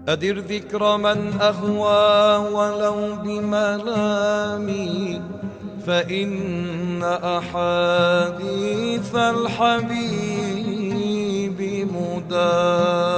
أدر ذكر من أهوى ولو بملامي، فإن أحاديث الحبيب مدامي.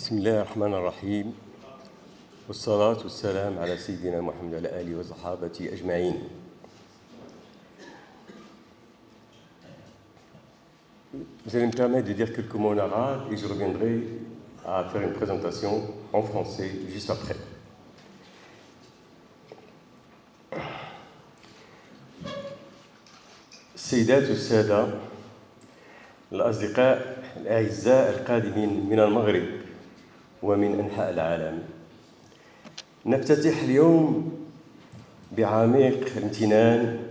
بسم الله الرحمن الرحيم، والصلاة والسلام على سيدنا محمد وعلى آله وصحابته أجمعين. Vous allez me permettre de dire quelques mots en arabe et je reviendrai à faire une présentation en français juste après. السيدات والسادة الأصدقاء الأعزاء القادمين من المغرب ومن أنحاء العالم، نفتتح اليوم بعميق امتنان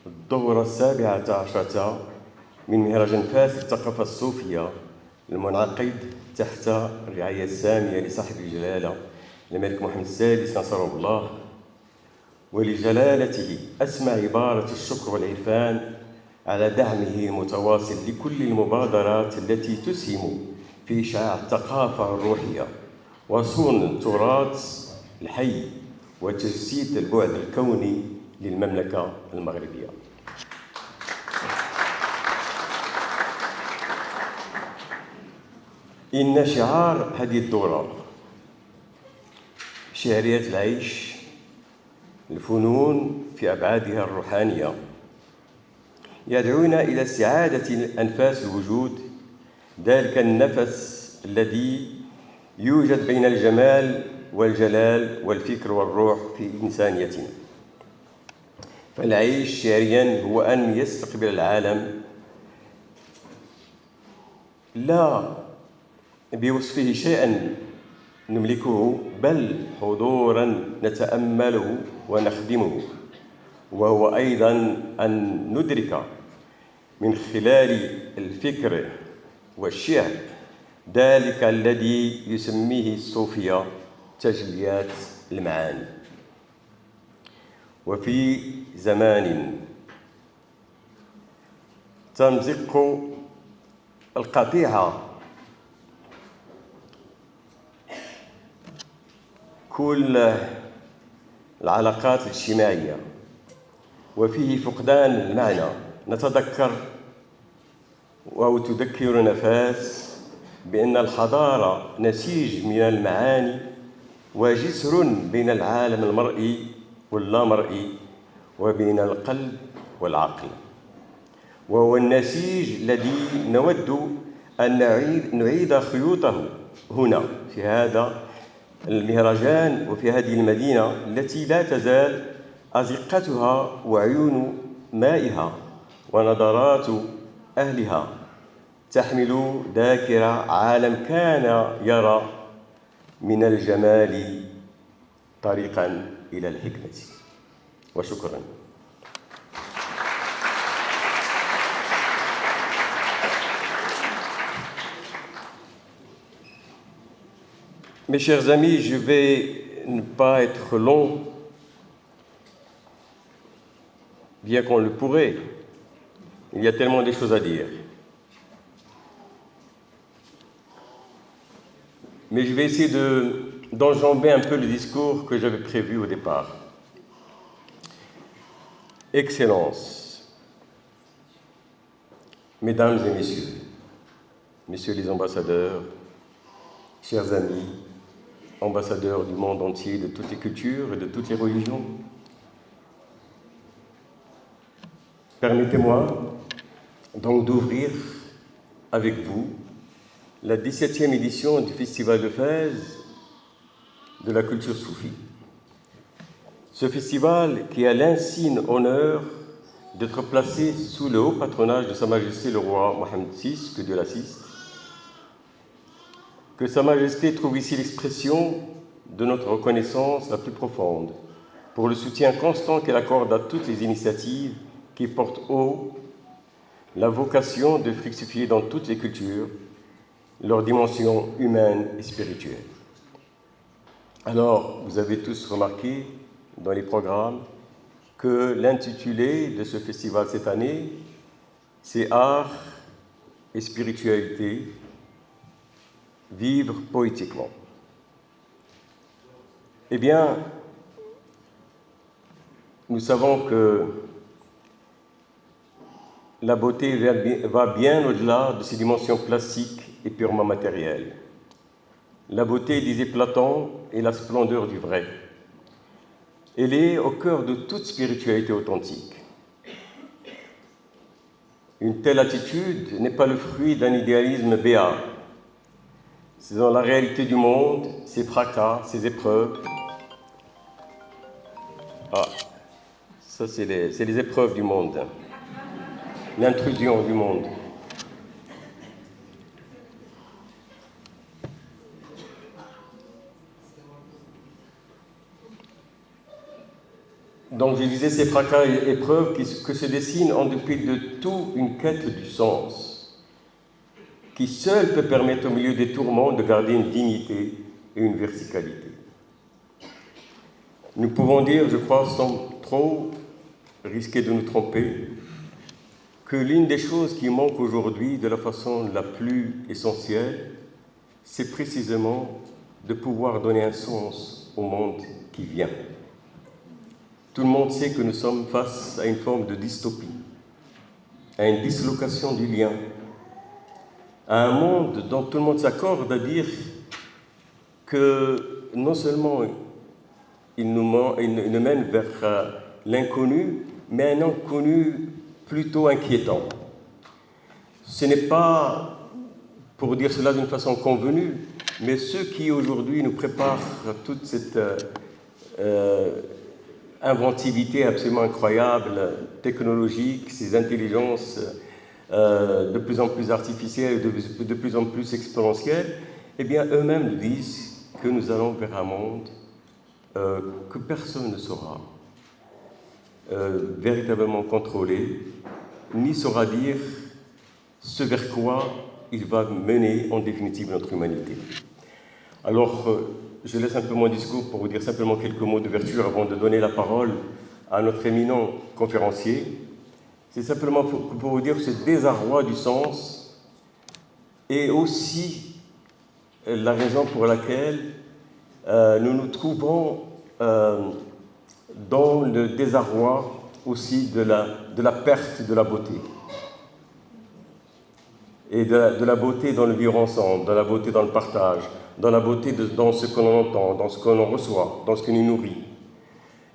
الدورة 17 من مهرجان فاس للثقافة الصوفية المنعقد تحت الرعاية السامية لصاحب الجلالة الملك محمد السادس نصره الله، ولجلالته أسمى عبارة الشكر والعرفان على دعمه المتواصل لكل المبادرات التي تسهم في إشعاع الثقافة الروحية وصون التراث الحي وتجسيد البعد الكوني للمملكة المغربية. إن شعار هذه الدورة شعرية العيش، الفنون في أبعادها الروحانية، يدعونا إلى استعادة أنفاس الوجود، ذلك النفس الذي يوجد بين الجمال والجلال والفكر والروح في إنسانيتنا. فالعيش شعرياً هو أن يستقبل العالم لا بوصفه شيئاً نملكه، بل حضوراً نتأمله ونخدمه، وهو أيضاً أن ندرك من خلال الفكر والشعر ذلك الذي يسميه الصوفية تجليات المعاني. وفي زمان تمزق القطيعة كل العلاقات الاجتماعية وفيه فقدان المعنى، نتذكر أو تذكرنا فاس بأن الحضارة نسيج من المعاني وجسر بين العالم المرئي واللامرئي وبين القلب والعقل، وهو النسيج الذي نود أن نعيد خيوطه هنا في هذا المهرجان وفي هذه المدينة التي لا تزال أزقتها وعيون مائها ونظرات أهلها تحمل ذاكرة عالم كان يرى من الجمال طريقاً إلى الحكمة. وشكراً. Mes chers amis, je vais ne pas être long, bien qu'on le pourrait. Il y a tellement de choses à dire. Mais je vais essayer d'enjamber un peu le discours que j'avais prévu au départ. Excellences, Mesdames et Messieurs, Messieurs les ambassadeurs, chers amis, ambassadeurs du monde entier, de toutes les cultures et de toutes les religions, permettez-moi donc d'ouvrir avec vous la 17e édition du Festival de Fès de la culture soufie. Ce festival qui a l'insigne honneur d'être placé sous le haut patronage de Sa Majesté le roi Mohammed VI, que Dieu l'assiste, que Sa Majesté trouve ici l'expression de notre reconnaissance la plus profonde pour le soutien constant qu'elle accorde à toutes les initiatives qui portent haut la vocation de fructifier dans toutes les cultures leur dimension humaine et spirituelle. Alors, vous avez tous remarqué dans les programmes que l'intitulé de ce festival cette année, c'est Art et spiritualité, vivre poétiquement. Eh bien, nous savons que la beauté va bien au-delà de ses dimensions classiques et purement matérielles. La beauté, disait Platon, est la splendeur du vrai. Elle est au cœur de toute spiritualité authentique. Une telle attitude n'est pas le fruit d'un idéalisme béat. C'est dans la réalité du monde, ses fracas, ses épreuves. Ah, ça c'est les épreuves du monde, l'intrusion du monde. Donc je disais ces fracas et épreuves que se dessinent en dépit de tout une quête du sens, qui seule peut permettre au milieu des tourments de garder une dignité et une verticalité. Nous pouvons dire, je crois, sans trop risquer de nous tromper, que l'une des choses qui manque aujourd'hui de la façon la plus essentielle, c'est précisément de pouvoir donner un sens au monde qui vient. tout le monde sait que nous sommes face à une forme de dystopie, à une dislocation du lien, à un monde dont tout le monde s'accorde à dire que non seulement il nous mène vers l'inconnu, mais un inconnu plutôt inquiétant. Ce n'est pas, pour dire cela d'une façon convenue, mais ceux qui aujourd'hui nous préparent toute cette inventivité absolument incroyable, technologique, ces intelligences de plus en plus artificielles, de plus en plus exponentielles, eh bien eux-mêmes nous disent que nous allons vers un monde que personne ne saura véritablement contrôler, ni saura dire ce vers quoi il va mener en définitive notre humanité. Alors, je laisse un peu mon discours pour vous dire simplement quelques mots d'ouverture avant de donner la parole à notre éminent conférencier. C'est simplement pour vous dire ce désarroi du sens et aussi la raison pour laquelle nous nous trouvons dans le désarroi aussi de la perte de la beauté. Et de la beauté dans le vivre ensemble, dans la beauté dans le partage, dans la beauté dans ce que l'on entend, dans ce que l'on reçoit, dans ce qui nous nourrit.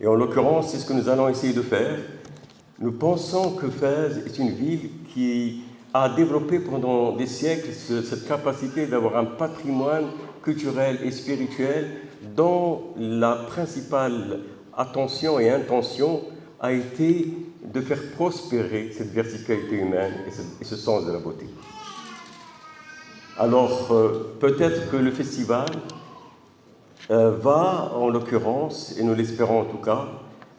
Et en l'occurrence, c'est ce que nous allons essayer de faire. Nous pensons que Fès est une ville qui a développé pendant des siècles cette capacité d'avoir un patrimoine culturel et spirituel dont la principale attention et intention a été de faire prospérer cette verticalité humaine et ce sens de la beauté. Alors, peut-être que le festival va, en l'occurrence, et nous l'espérons en tout cas,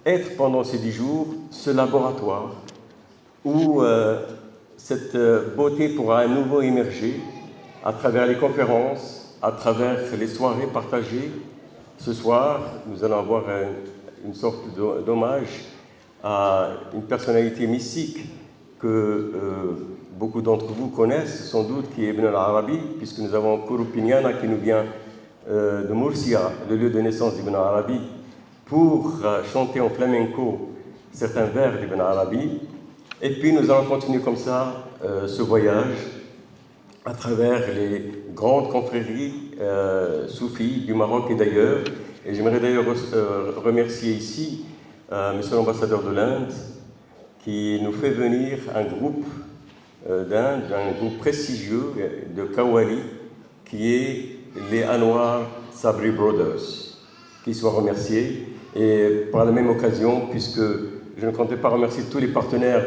être pendant ces 10 jours ce laboratoire où cette beauté pourra à nouveau émerger à travers les conférences, à travers les soirées partagées. Ce soir, nous allons avoir une sorte d'hommage à une personnalité mystique que beaucoup d'entre vous connaissent sans doute, qui est Ibn al-Arabi, puisque nous avons Kurupignana qui nous vient de Murcia, le lieu de naissance d'Ibn al-Arabi, pour chanter en flamenco certains vers d'Ibn al-Arabi. Et puis nous allons continuer comme ça ce voyage à travers les grandes confréries soufis du Maroc et d'ailleurs. Et j'aimerais d'ailleurs remercier ici Monsieur l'ambassadeur de l'Inde, qui nous fait venir un groupe d'Inde, un groupe prestigieux de Qawwali, qui est les Anwar Sabri Brothers, qui soient remerciés. Et par la même occasion, puisque je ne comptais pas remercier tous les partenaires,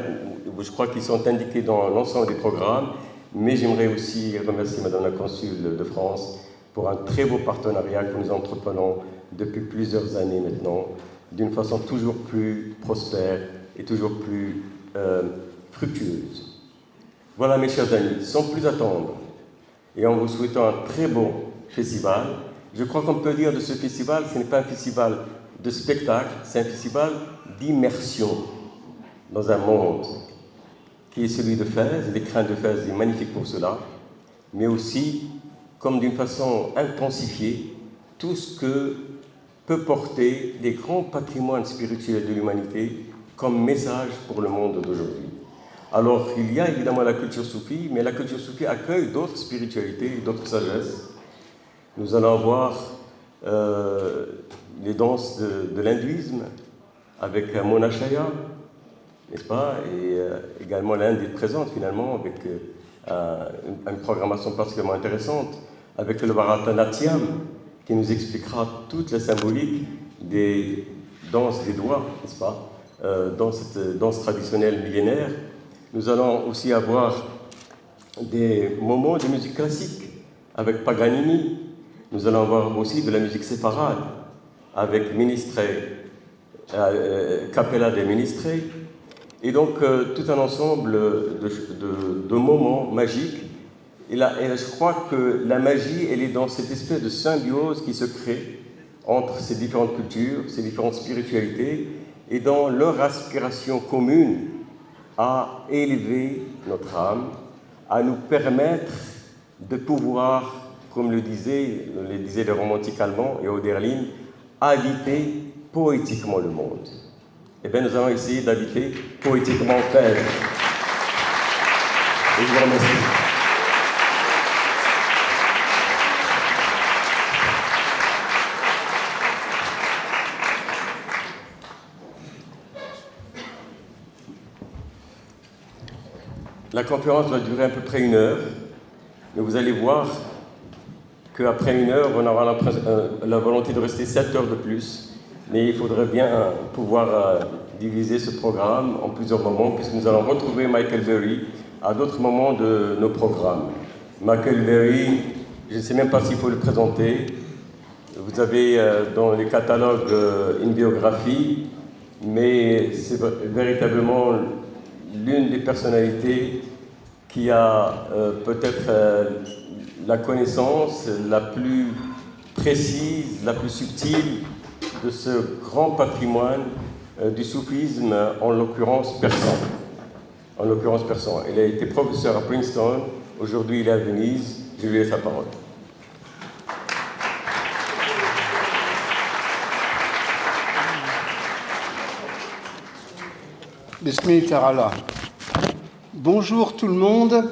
je crois qu'ils sont indiqués dans l'ensemble des programmes, mais j'aimerais aussi remercier Madame la Consul de France pour un très beau partenariat que nous entreprenons depuis plusieurs années maintenant, d'une façon toujours plus prospère et toujours plus fructueuse. Voilà mes chers amis, sans plus attendre, et en vous souhaitant un très bon festival, je crois qu'on peut dire de ce festival, ce n'est pas un festival de spectacle, c'est un festival d'immersion dans un monde qui est celui de Fès, et l'écrin de Fès est magnifique pour cela, mais aussi, comme d'une façon intensifiée, tout ce que peut porter les grands patrimoines spirituels de l'humanité comme message pour le monde d'aujourd'hui. Alors, il y a évidemment la culture soufie, mais la culture soufie accueille d'autres spiritualités, d'autres sagesses. Nous allons voir les danses de l'hindouisme avec Mona Chaya, n'est-ce pas? Et également l'Inde est présente finalement avec une programmation particulièrement intéressante, avec le Bharatanatyam, qui nous expliquera toute la symbolique des danses des doigts, n'est-ce pas? Dans cette danse traditionnelle millénaire. Nous allons aussi avoir des moments de musique classique avec Paganini. Nous allons avoir aussi de la musique séfarade avec Ministré, Capella des Ministrés. Et donc, tout un ensemble de moments magiques. Et je crois que la magie, elle est dans cette espèce de symbiose qui se crée entre ces différentes cultures, ces différentes spiritualités, et dans leur aspiration commune à élever notre âme, à nous permettre de pouvoir, comme le disaient les romantiques allemands et Hölderlin, habiter poétiquement le monde. eh bien, nous allons essayer d'habiter poétiquement Fès. Et je vous remercie. La conférence va durer à peu près 1 heure, mais vous allez voir qu'après 1 heure, on aura la volonté de rester 7 heures de plus, mais il faudrait bien pouvoir diviser ce programme en plusieurs moments, puisque nous allons retrouver Michael Berry à d'autres moments de nos programmes. Michael Berry, je ne sais même pas s'il faut le présenter. Vous avez dans les catalogues une biographie, mais c'est véritablement l'une des personnalités qui a peut-être la connaissance la plus précise, la plus subtile de ce grand patrimoine du soufisme, en l'occurrence persan. Il a été professeur à Princeton, aujourd'hui il est à Venise, je lui laisse la parole. Bismillah Ta'ala. Bonjour tout le monde,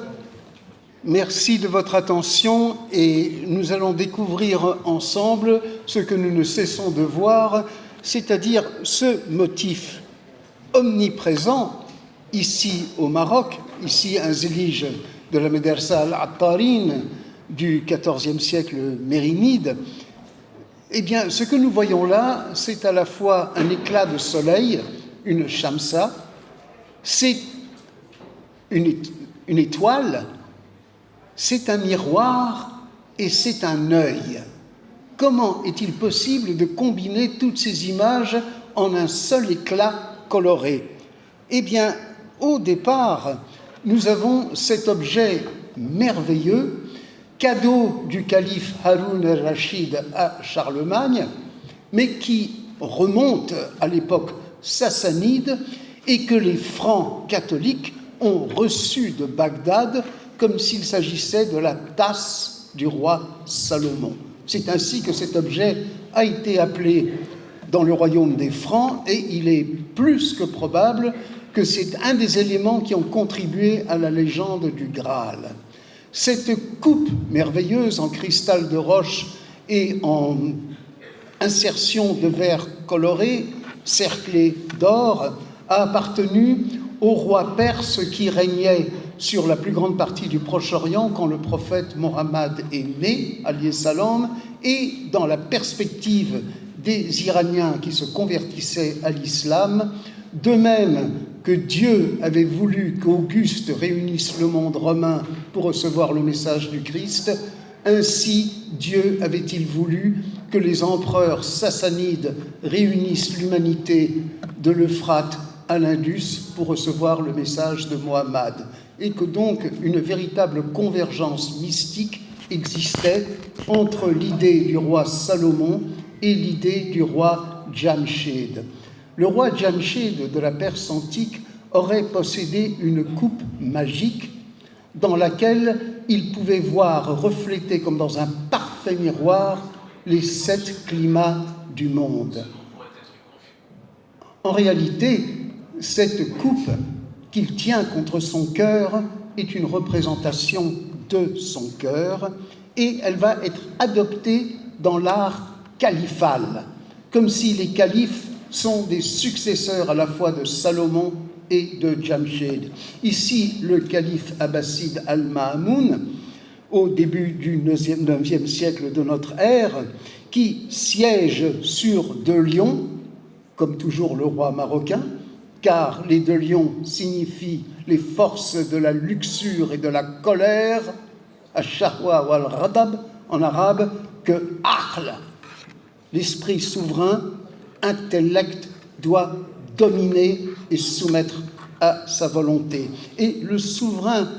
merci de votre attention et nous allons découvrir ensemble ce que nous ne cessons de voir, c'est-à-dire ce motif omniprésent ici au Maroc, ici un zélige de la Médersa al-Attarine du XIVe siècle mérinide. Eh bien, ce que nous voyons là, c'est à la fois un éclat de soleil, une shamsa, c'est une étoile, c'est un miroir et c'est un œil. Comment est-il possible de combiner toutes ces images en un seul éclat coloré? Eh bien, au départ, nous avons cet objet merveilleux, cadeau du calife Haroun al-Rachid à Charlemagne, mais qui remonte à l'époque sassanide et que les Francs catholiques ont reçu de Bagdad comme s'il s'agissait de la tasse du roi Salomon. C'est ainsi que cet objet a été appelé dans le royaume des Francs et il est plus que probable que c'est un des éléments qui ont contribué à la légende du Graal. Cette coupe merveilleuse en cristal de roche et en insertion de verre coloré, cerclé d'or, a appartenu au roi perse qui régnait sur la plus grande partie du Proche-Orient quand le prophète Mohammed est né, alayhi salam, et dans la perspective des Iraniens qui se convertissaient à l'islam, de même que Dieu avait voulu qu'Auguste réunisse le monde romain pour recevoir le message du Christ, ainsi Dieu avait-il voulu que les empereurs sassanides réunissent l'humanité de l'Euphrate à l'Indus pour recevoir le message de Mohammed, et que donc une véritable convergence mystique existait entre l'idée du roi Salomon et l'idée du roi Jamshid. Le roi Jamshid de la Perse antique aurait possédé une coupe magique dans laquelle il pouvait voir refléter comme dans un parfait miroir les 7 climats du monde. En réalité, cette coupe qu'il tient contre son cœur est une représentation de son cœur et elle va être adoptée dans l'art califal, comme si les califes sont des successeurs à la fois de Salomon et de Jamshid. Ici, le calife abbasside al-Ma'moun, au début du 9e siècle de notre ère, qui siège sur 2 lions, comme toujours le roi marocain, car les 2 lions signifient les forces de la luxure et de la colère, ash-shahwa wal-ghadab en arabe, que aql, l'esprit souverain, intellect, doit dominer et soumettre à sa volonté. Et le souverain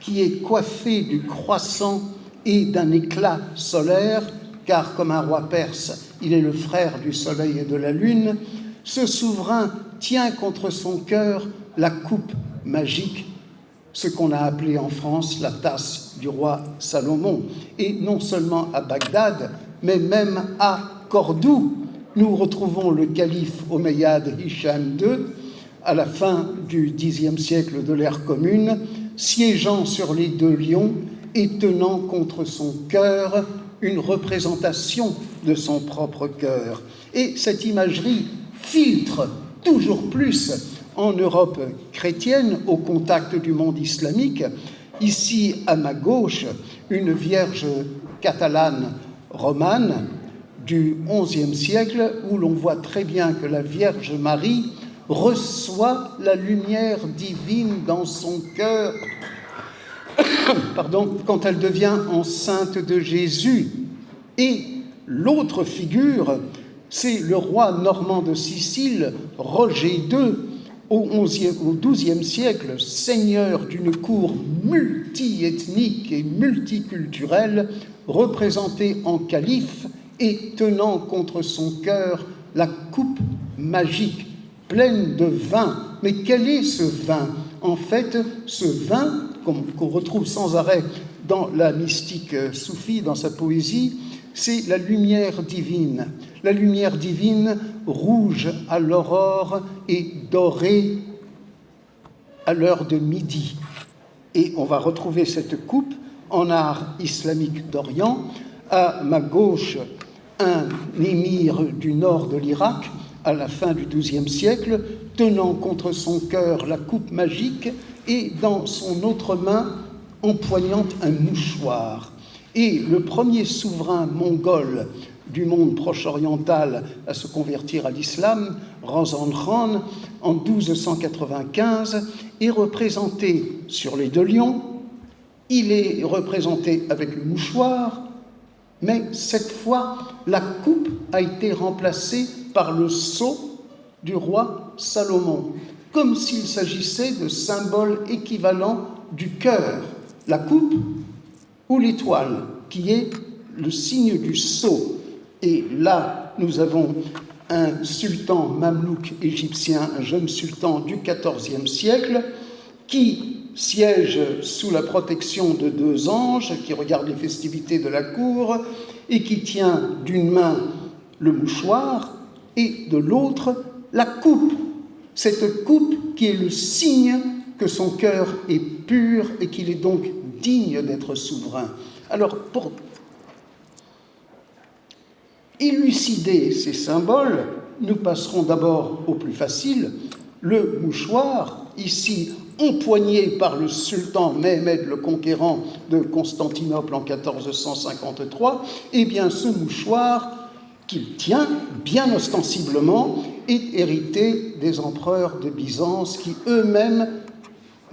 qui est coiffé du croissant et d'un éclat solaire, car comme un roi perse, il est le frère du soleil et de la lune, ce souverain tient contre son cœur la coupe magique, ce qu'on a appelé en France la tasse du roi Salomon. Et non seulement à Bagdad, mais même à Cordoue, nous retrouvons le calife omeyyade Hicham II, à la fin du Xe siècle de l'ère commune, siégeant sur les 2 lions et tenant contre son cœur une représentation de son propre cœur. Et cette imagerie filtre toujours plus en Europe chrétienne, au contact du monde islamique. Ici, à ma gauche, une vierge catalane romane du XIe siècle, où l'on voit très bien que la Vierge Marie reçoit la lumière divine dans son cœur quand elle devient enceinte de Jésus. Et l'autre figure, c'est le roi normand de Sicile, Roger II, au XIIe siècle, seigneur d'une cour multiethnique et multiculturelle, représenté en calife et tenant contre son cœur la coupe magique, pleine de vin. Mais quel est ce vin? En fait, ce vin, qu'on retrouve sans arrêt dans la mystique soufie, dans sa poésie, c'est la lumière divine. La lumière divine, rouge à l'aurore et dorée à l'heure de midi. Et on va retrouver cette coupe en art islamique d'Orient. À ma gauche, un émir du nord de l'Irak, à la fin du XIIe siècle, tenant contre son cœur la coupe magique et dans son autre main empoignant un mouchoir. Et le premier souverain mongol du monde proche-oriental à se convertir à l'islam, Razan Khan, en 1295, est représenté sur les 2 lions. Il est représenté avec le mouchoir, mais cette fois, la coupe a été remplacée par le sceau du roi Salomon, comme s'il s'agissait de symboles équivalents du cœur, la coupe ou l'étoile, qui est le signe du sceau. Et là, nous avons un sultan mamelouk égyptien, un jeune sultan du XIVe siècle, qui siège sous la protection de 2 anges qui regardent les festivités de la cour et qui tient d'une main le mouchoir et de l'autre la coupe. Cette coupe qui est le signe que son cœur est pur et qu'il est donc digne d'être souverain. Alors, pour élucider ces symboles, nous passerons d'abord au plus facile, le mouchoir, ici empoigné par le sultan Mehmed le Conquérant de Constantinople en 1453, eh bien ce mouchoir qu'il tient bien ostensiblement est hérité des empereurs de Byzance qui eux-mêmes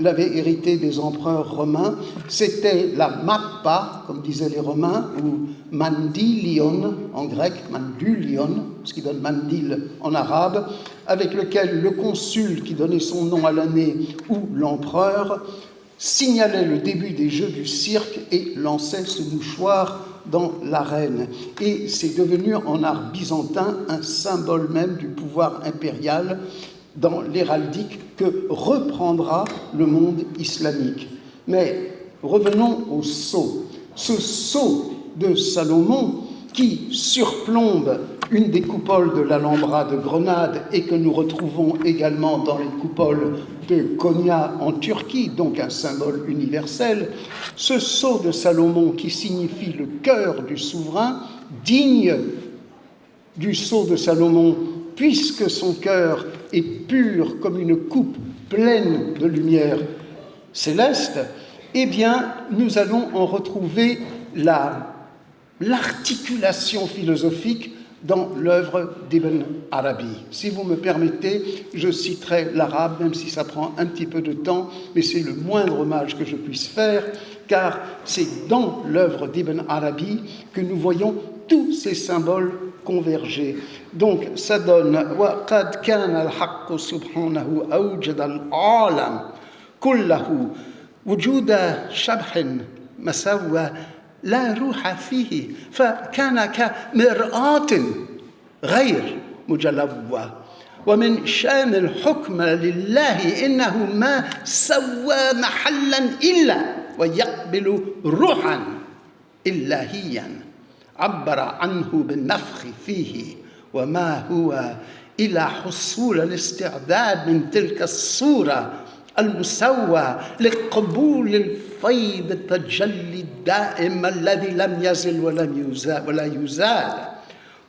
l'avaient hérité des empereurs romains. C'était la mappa, comme disaient les Romains, ou mandilion en grec, mandulion, ce qui donne mandil en arabe, avec lequel le consul qui donnait son nom à l'année ou l'empereur signalait le début des jeux du cirque et lançait ce mouchoir dans l'arène. Et c'est devenu en art byzantin un symbole même du pouvoir impérial dans l'héraldique que reprendra le monde islamique. Mais revenons au sceau. Ce sceau de Salomon qui surplombe une des coupoles de l'Alhambra de Grenade et que nous retrouvons également dans les coupoles de Konya en Turquie, donc un symbole universel, ce sceau de Salomon qui signifie le cœur du souverain, digne du sceau de Salomon, puisque son cœur est pur comme une coupe pleine de lumière céleste, eh bien, nous allons en retrouver l'articulation philosophique dans l'œuvre d'Ibn Arabi. Si vous me permettez, je citerai l'arabe, même si ça prend un petit peu de temps, mais c'est le moindre hommage que je puisse faire, car c'est dans l'œuvre d'Ibn Arabi que nous voyons tous ces symboles converger. Donc, ça donne « Wa qad kana al-haqq subhanahu awjada al-alam kullahu wujuda shabhin masawwa لا روح فيه فكان كمرآة غير مجلوة ومن شأن الحكم لله إنه ما سوى محلا إلا ويقبل روحا إلهيا عبر عنه بالنفخ فيه وما هو إلا حصول الاستعداد من تلك الصورة المسوى لقبول الفيض التجلي الدائم الذي لم يزل ولا يزال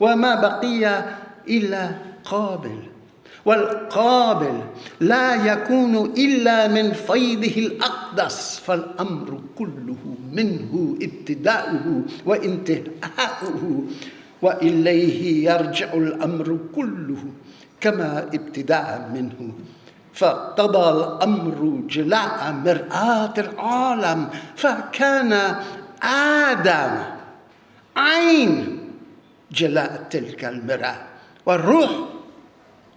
وما بقي إلا قابل والقابل لا يكون إلا من فيضه الأقدس فالأمر كله منه ابتداؤه وانتهاؤه وإليه يرجع الأمر كله كما ابتداء منه فاقتضى الأمر جلاء مرآة العالم فكان آدم عين جلاء تلك المرآة والروح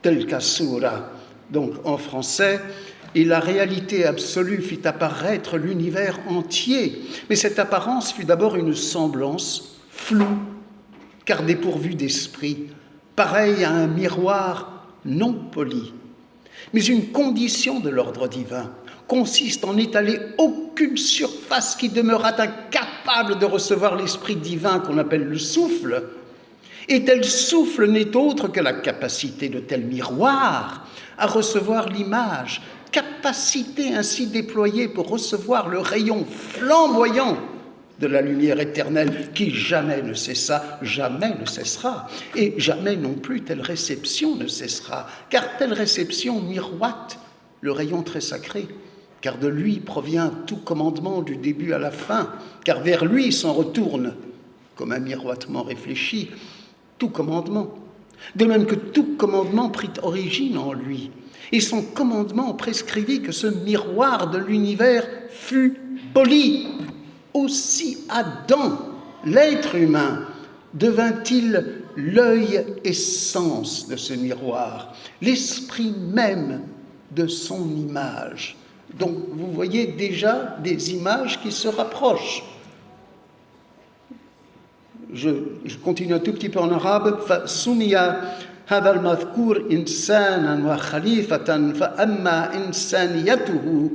تلك الصورة. Donc en français, et la réalité absolue fit apparaître l'univers entier. Mais cette apparence fut d'abord une semblance floue, car dépourvue d'esprit, pareille à un miroir non poli. Mais une condition de l'ordre divin consiste en n'étaler aucune surface qui demeurât incapable de recevoir l'esprit divin qu'on appelle le souffle. Et tel souffle n'est autre que la capacité de tel miroir à recevoir l'image, capacité ainsi déployée pour recevoir le rayon flamboyant de la lumière éternelle qui jamais ne cessa, jamais ne cessera, et jamais non plus telle réception ne cessera, car telle réception miroite le rayon très sacré, car de lui provient tout commandement du début à la fin, car vers lui s'en retourne, comme un miroitement réfléchi, tout commandement. De même que tout commandement prit origine en lui, et son commandement prescrivit que ce miroir de l'univers fût poli. Aussi Adam, l'être humain, devint-il l'œil essence de ce miroir, l'esprit même de son image. Donc vous voyez déjà des images qui se rapprochent. Je continue un tout petit peu en arabe. فَسُمِيَ هذا المذكور إنسانا وخليفة فأما إنسانيته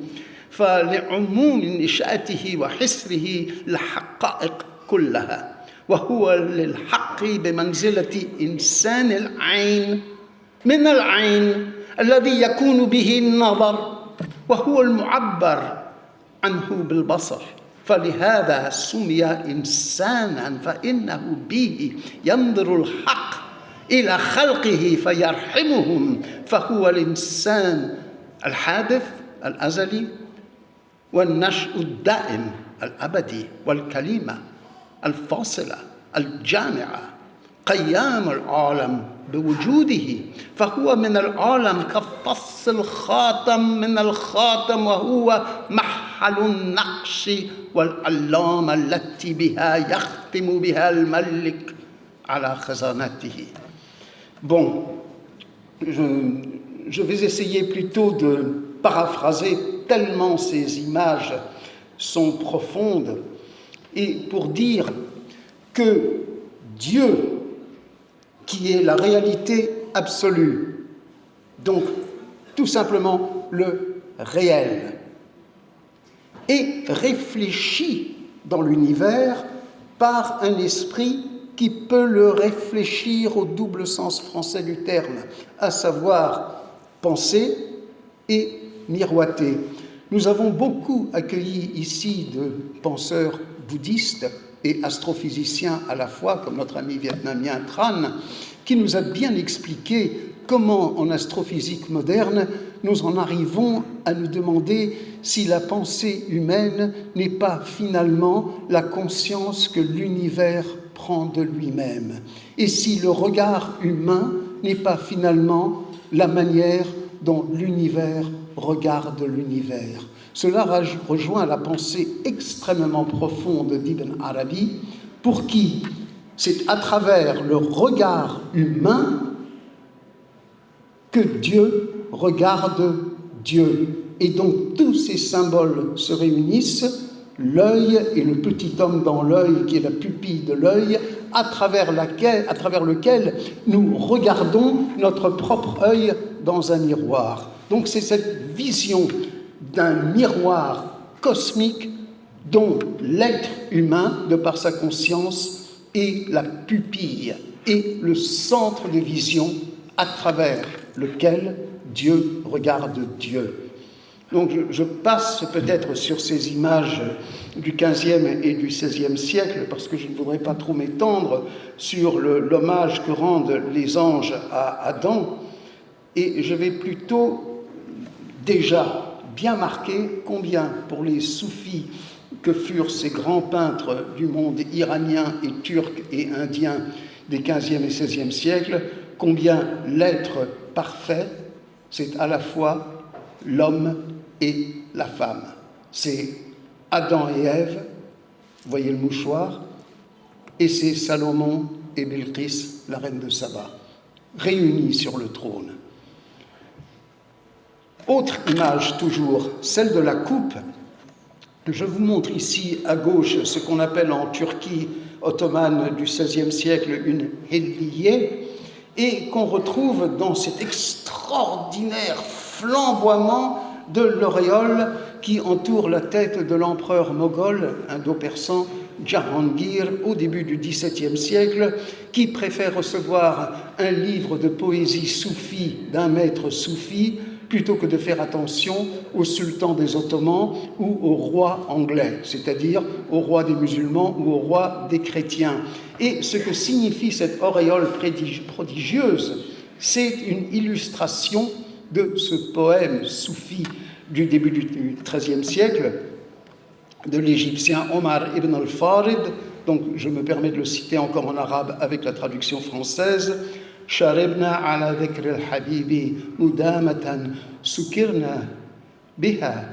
فلعموم نشأته وحسره الحقائق كلها وهو للحق بمنزلة إنسان العين من العين الذي يكون به النظر وهو المعبر عنه بالبصر فلهذا سمي إنسانا فإنه به ينظر الحق إلى خلقه فيرحمهم فهو الإنسان الحادث الأزلي والنشء الدائم الأبدي والكلمة الفاصلة الجامعة قيام العالم بوجوده فهو من العالم كفص الخاتم من الخاتم وهو محل النقش والعلامة التي بها يختم بها الملك على خزانته. Bon, je vais essayer plutôt de paraphraser tellement ces images sont profondes et pour dire que Dieu, qui est la réalité absolue, donc tout simplement le réel, est réfléchi dans l'univers par un esprit qui peut le réfléchir au double sens français du terme, à savoir penser et miroiter. Nous avons beaucoup accueilli ici de penseurs bouddhistes et astrophysiciens à la fois, comme notre ami vietnamien Tran, qui nous a bien expliqué comment, en astrophysique moderne, nous en arrivons à nous demander si la pensée humaine n'est pas finalement la conscience que l'univers prend de lui-même, et si le regard humain n'est pas finalement la manière dont l'univers regarde l'univers. Cela rejoint la pensée extrêmement profonde d'Ibn Arabi, pour qui c'est à travers le regard humain que Dieu regarde Dieu. Et donc tous ces symboles se réunissent, l'œil et le petit homme dans l'œil, qui est la pupille de l'œil, à travers lequel nous regardons notre propre œil dans un miroir. Donc c'est cette vision d'un miroir cosmique dont l'être humain, de par sa conscience, est la pupille. est le centre de vision à travers lequel Dieu regarde Dieu. Donc je passe peut-être sur ces images du XVe et du XVIe siècle parce que je ne voudrais pas trop m'étendre sur l'hommage que rendent les anges à Adam, et je vais plutôt déjà bien marquer combien pour les soufis que furent ces grands peintres du monde iranien et turc et indien des XVe et XVIe siècles, combien l'être parfait, c'est à la fois l'homme et la femme. C'est Adam et Ève, vous voyez le mouchoir, et c'est Salomon et Belkis, la reine de Saba, réunis sur le trône. Autre image toujours, celle de la coupe. Je vous montre ici à gauche ce qu'on appelle en Turquie ottomane du XVIe siècle une hediye, et qu'on retrouve dans cet extraordinaire flamboiement de l'auréole qui entoure la tête de l'empereur moghol indo-persan Jahangir au début du XVIIe siècle, qui préfère recevoir un livre de poésie soufie d'un maître soufi plutôt que de faire attention au sultan des Ottomans ou au roi anglais, c'est-à-dire au roi des musulmans ou au roi des chrétiens. Et ce que signifie cette auréole prodigieuse, c'est une illustration de ce poème soufi du début du XIIIe siècle, de l'égyptien Omar ibn al-Farid, donc je me permets de le citer encore en arabe avec la traduction française. شربنا على ذكر الحبيب مدامة سكرنا بها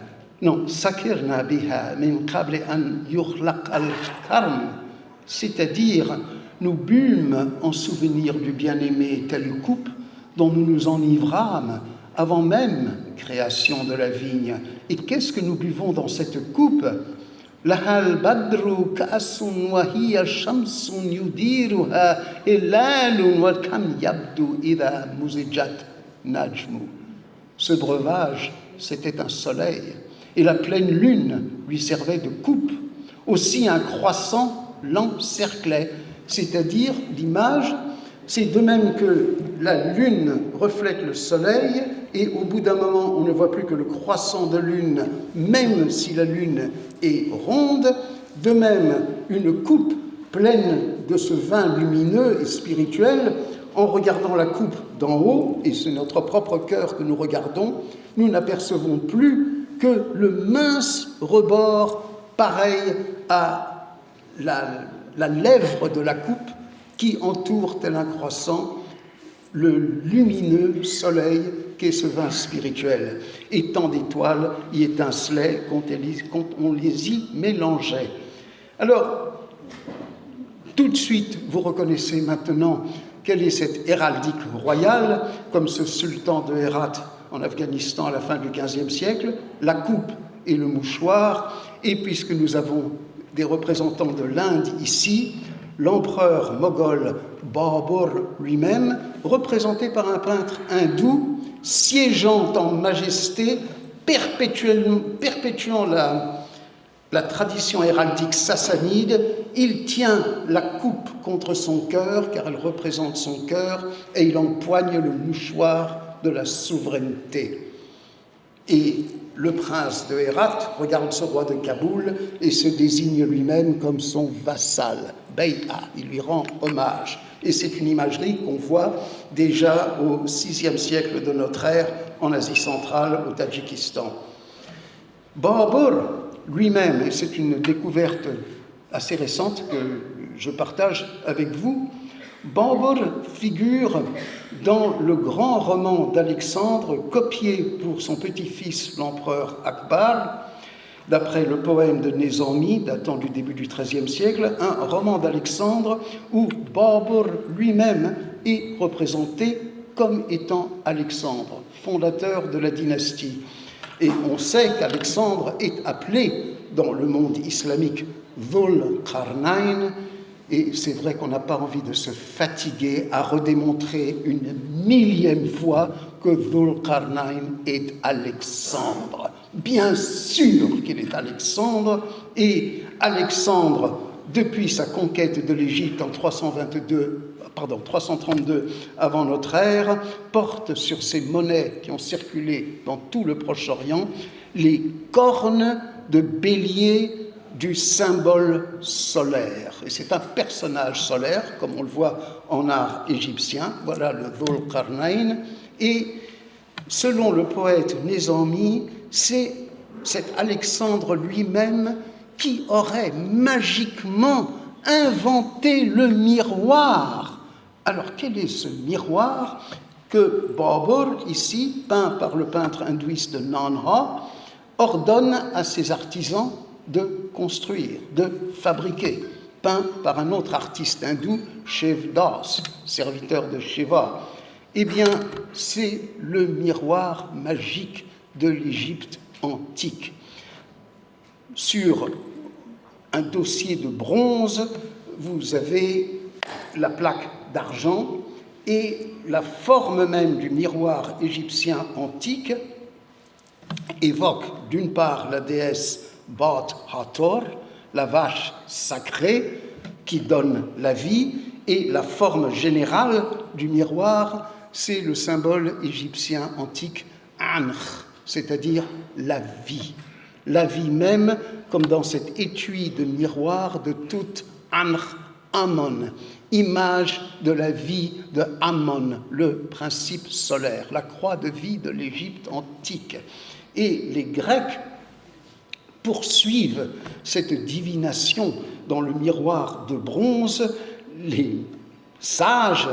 من قبل أن يخلق الكرم, c'est-à-dire nous bûmes en souvenir du bien-aimé telle coupe dont nous nous enivrâmes avant même création de la vigne. Et qu'est-ce que nous buvons dans cette coupe? لها البدر كأس وهي شمس يديرها هلال وكم يبدو إذا مزجت نجم. Ce breuvage, c'était un soleil, et la pleine lune lui servait de coupe. Aussi un croissant l'encerclait, c'est-à-dire l'image, c'est de même que la lune reflète le soleil, et au bout d'un moment, on ne voit plus que le croissant de lune, même si la lune est ronde. De même, une coupe pleine de ce vin lumineux et spirituel, en regardant la coupe d'en haut, et c'est notre propre cœur que nous regardons, nous n'apercevons plus que le mince rebord pareil à la lèvre de la coupe qui entoure, tel un croissant, le lumineux soleil qu'est ce vin spirituel. Et tant d'étoiles y étincelaient quand on les y mélangeait. Alors, tout de suite, vous reconnaissez maintenant quelle est cette héraldique royale, comme ce sultan de Hérat en Afghanistan à la fin du XVe siècle, la coupe et le mouchoir, et puisque nous avons des représentants de l'Inde ici, l'empereur moghol Babur lui-même, représenté par un peintre hindou, siégeant en majesté, perpétuant la tradition héraldique sassanide. Il tient la coupe contre son cœur, car elle représente son cœur, et il empoigne le mouchoir de la souveraineté. Et le prince de Hérat regarde ce roi de Kaboul et se désigne lui-même comme son vassal. Beïa, il lui rend hommage. Et c'est une imagerie qu'on voit déjà au VIe siècle de notre ère en Asie centrale, au Tadjikistan. Babur lui-même, et c'est une découverte assez récente que je partage avec vous, Babur figure dans le grand roman d'Alexandre, copié pour son petit-fils l'empereur Akbar, d'après le poème de Nézami, datant du début du XIIIe siècle, un roman d'Alexandre où Babur lui-même est représenté comme étant Alexandre, fondateur de la dynastie. Et on sait qu'Alexandre est appelé dans le monde islamique Dhul Qarnayn, et c'est vrai qu'on n'a pas envie de se fatiguer à redémontrer une millième fois que Dhul Qarnayn est Alexandre. Bien sûr qu'il est Alexandre, et Alexandre depuis sa conquête de l'Égypte en 332 avant notre ère, porte sur ces monnaies qui ont circulé dans tout le Proche-Orient les cornes de bélier du symbole solaire. Et c'est un personnage solaire, comme on le voit en art égyptien. Voilà le Dhul Qarnayn. Et selon le poète Nézami, c'est cet Alexandre lui-même qui aurait magiquement inventé le miroir. Alors, quel est ce miroir que Babur, ici, peint par le peintre hindouiste Nanha, ordonne à ses artisans de construire, de fabriquer, peint par un autre artiste hindou, Shivdas, serviteur de Shiva? Eh bien, c'est le miroir magique de l'Égypte antique. Sur un dossier de bronze, vous avez la plaque d'argent et la forme même du miroir égyptien antique évoque d'une part la déesse Bat Hathor, la vache sacrée qui donne la vie, et la forme générale du miroir, c'est le symbole égyptien antique Ankh, c'est-à-dire la vie. La vie même, comme dans cet étui de miroir de toute Ankh-Amon, image de la vie de Amon, le principe solaire, la croix de vie de l'Égypte antique. Et les Grecs poursuivent cette divination dans le miroir de bronze. Les sages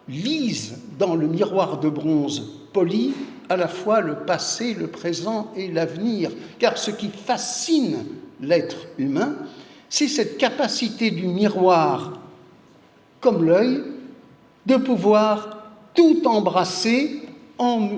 lisent dans le miroir de bronze poli à la fois le passé, le présent et l'avenir, car ce qui fascine l'être humain, c'est cette capacité du miroir, comme l'œil, de pouvoir tout embrasser en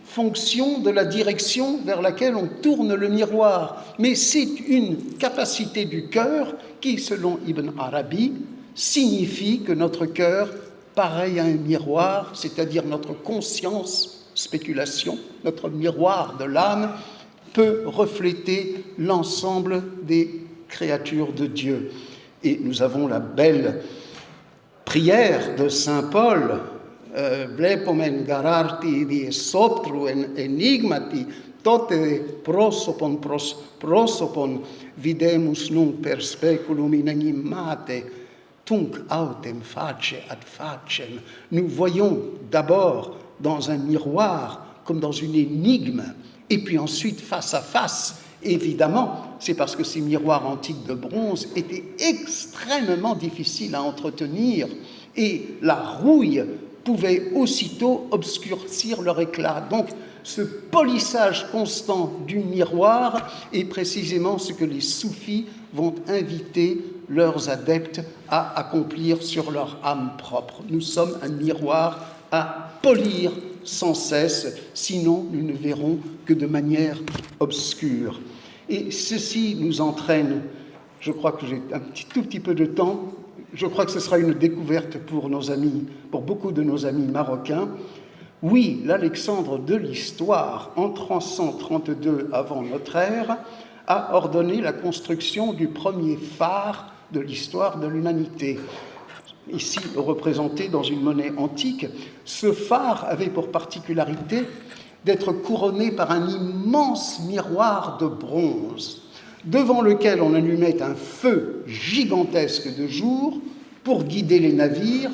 fonction de la direction vers laquelle on tourne le miroir. Mais c'est une capacité du cœur qui, selon Ibn Arabi, signifie que notre cœur, pareil à un miroir, c'est-à-dire notre conscience, spéculation, notre miroir de l'âme, peut refléter l'ensemble des créatures de Dieu. Et nous avons la belle prière de saint Paul, Blepomen gararti di soptru enigmati, tote prosopon videmus nunc per speculum inanimate, tunc autem face ad facem. Nous voyons d'abord dans un miroir, comme dans une énigme, et puis ensuite face à face. Évidemment, c'est parce que ces miroirs antiques de bronze étaient extrêmement difficiles à entretenir, et la rouille pouvait aussitôt obscurcir leur éclat. Donc, ce polissage constant du miroir est précisément ce que les soufis vont inviter leurs adeptes à accomplir sur leur âme propre. Nous sommes un miroir à polir sans cesse, sinon nous ne verrons que de manière obscure. Et ceci nous entraîne, je crois que j'ai un tout petit peu de temps, je crois que ce sera une découverte pour nos amis, pour beaucoup de nos amis marocains. Oui, l'Alexandre de l'histoire, en 332 avant notre ère, a ordonné la construction du premier phare de l'histoire de l'humanité. Ici représenté dans une monnaie antique, ce phare avait pour particularité d'être couronné par un immense miroir de bronze, devant lequel on allumait un feu gigantesque de jour pour guider les navires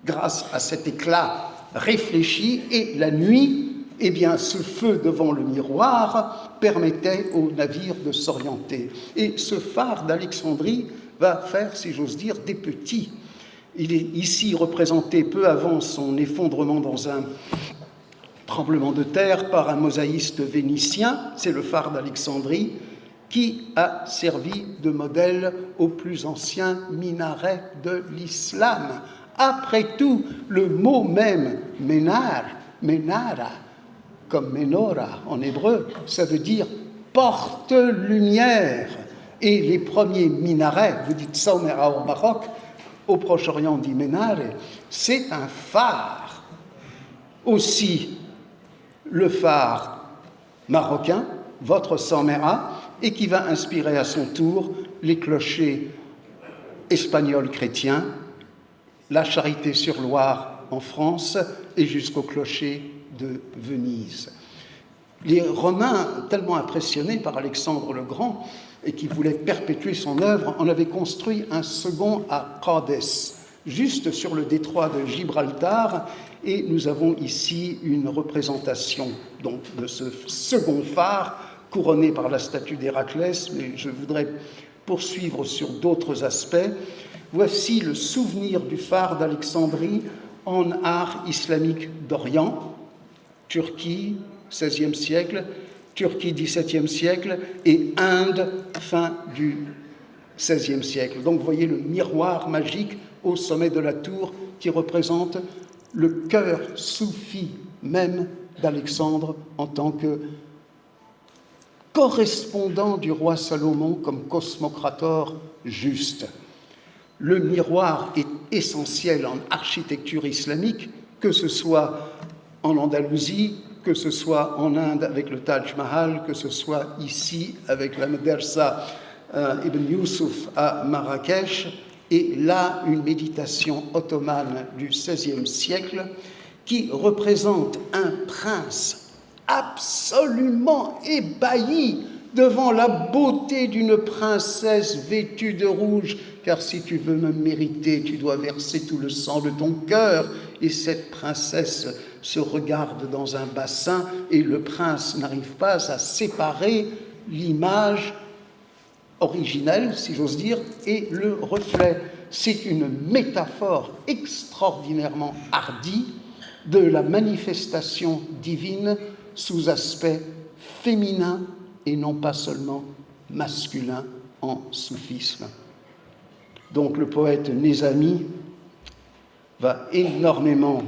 grâce à cet éclat réfléchi, et la nuit, eh bien, ce feu devant le miroir permettait aux navires de s'orienter. Et ce phare d'Alexandrie va faire, si j'ose dire, des petits. Il est ici représenté peu avant son effondrement dans un tremblement de terre par un mosaïste vénitien, c'est le phare d'Alexandrie, qui a servi de modèle au plus ancien minaret de l'islam. Après tout, le mot même menar, menara, comme menora en hébreu, ça veut dire porte-lumière. Et les premiers minarets, vous dites Saumera au Maroc, au Proche-Orient on dit menare, c'est un phare. Aussi, le phare marocain, votre Saumera, et qui va inspirer à son tour les clochers espagnol chrétien, la Charité-sur-Loire en France et jusqu'au clocher de Venise. Les Romains, tellement impressionnés par Alexandre le Grand et qui voulaient perpétuer son œuvre, en avaient construit un second à Cadiz, juste sur le détroit de Gibraltar, et nous avons ici une représentation donc, de ce second phare couronné par la statue d'Héraclès, mais je voudrais poursuivre sur d'autres aspects. Voici le souvenir du phare d'Alexandrie en art islamique d'Orient, Turquie, XVIe siècle, Turquie, XVIIe siècle, et Inde, fin du XVIe siècle. Donc vous voyez le miroir magique au sommet de la tour qui représente le cœur soufi même d'Alexandre en tant que correspondant du roi Salomon comme cosmocrator juste. Le miroir est essentiel en architecture islamique, que ce soit en Andalousie, que ce soit en Inde avec le Taj Mahal, que ce soit ici avec la Madrasa Ibn Yusuf à Marrakech, et là une méditation ottomane du XVIe siècle qui représente un prince absolument ébahi devant la beauté d'une princesse vêtue de rouge, car si tu veux me mériter, tu dois verser tout le sang de ton cœur. Et cette princesse se regarde dans un bassin et le prince n'arrive pas à séparer l'image originelle, si j'ose dire, et le reflet. C'est une métaphore extraordinairement hardie de la manifestation divine sous aspect féminin et non pas seulement masculin en soufisme. Donc le poète Nézami va énormément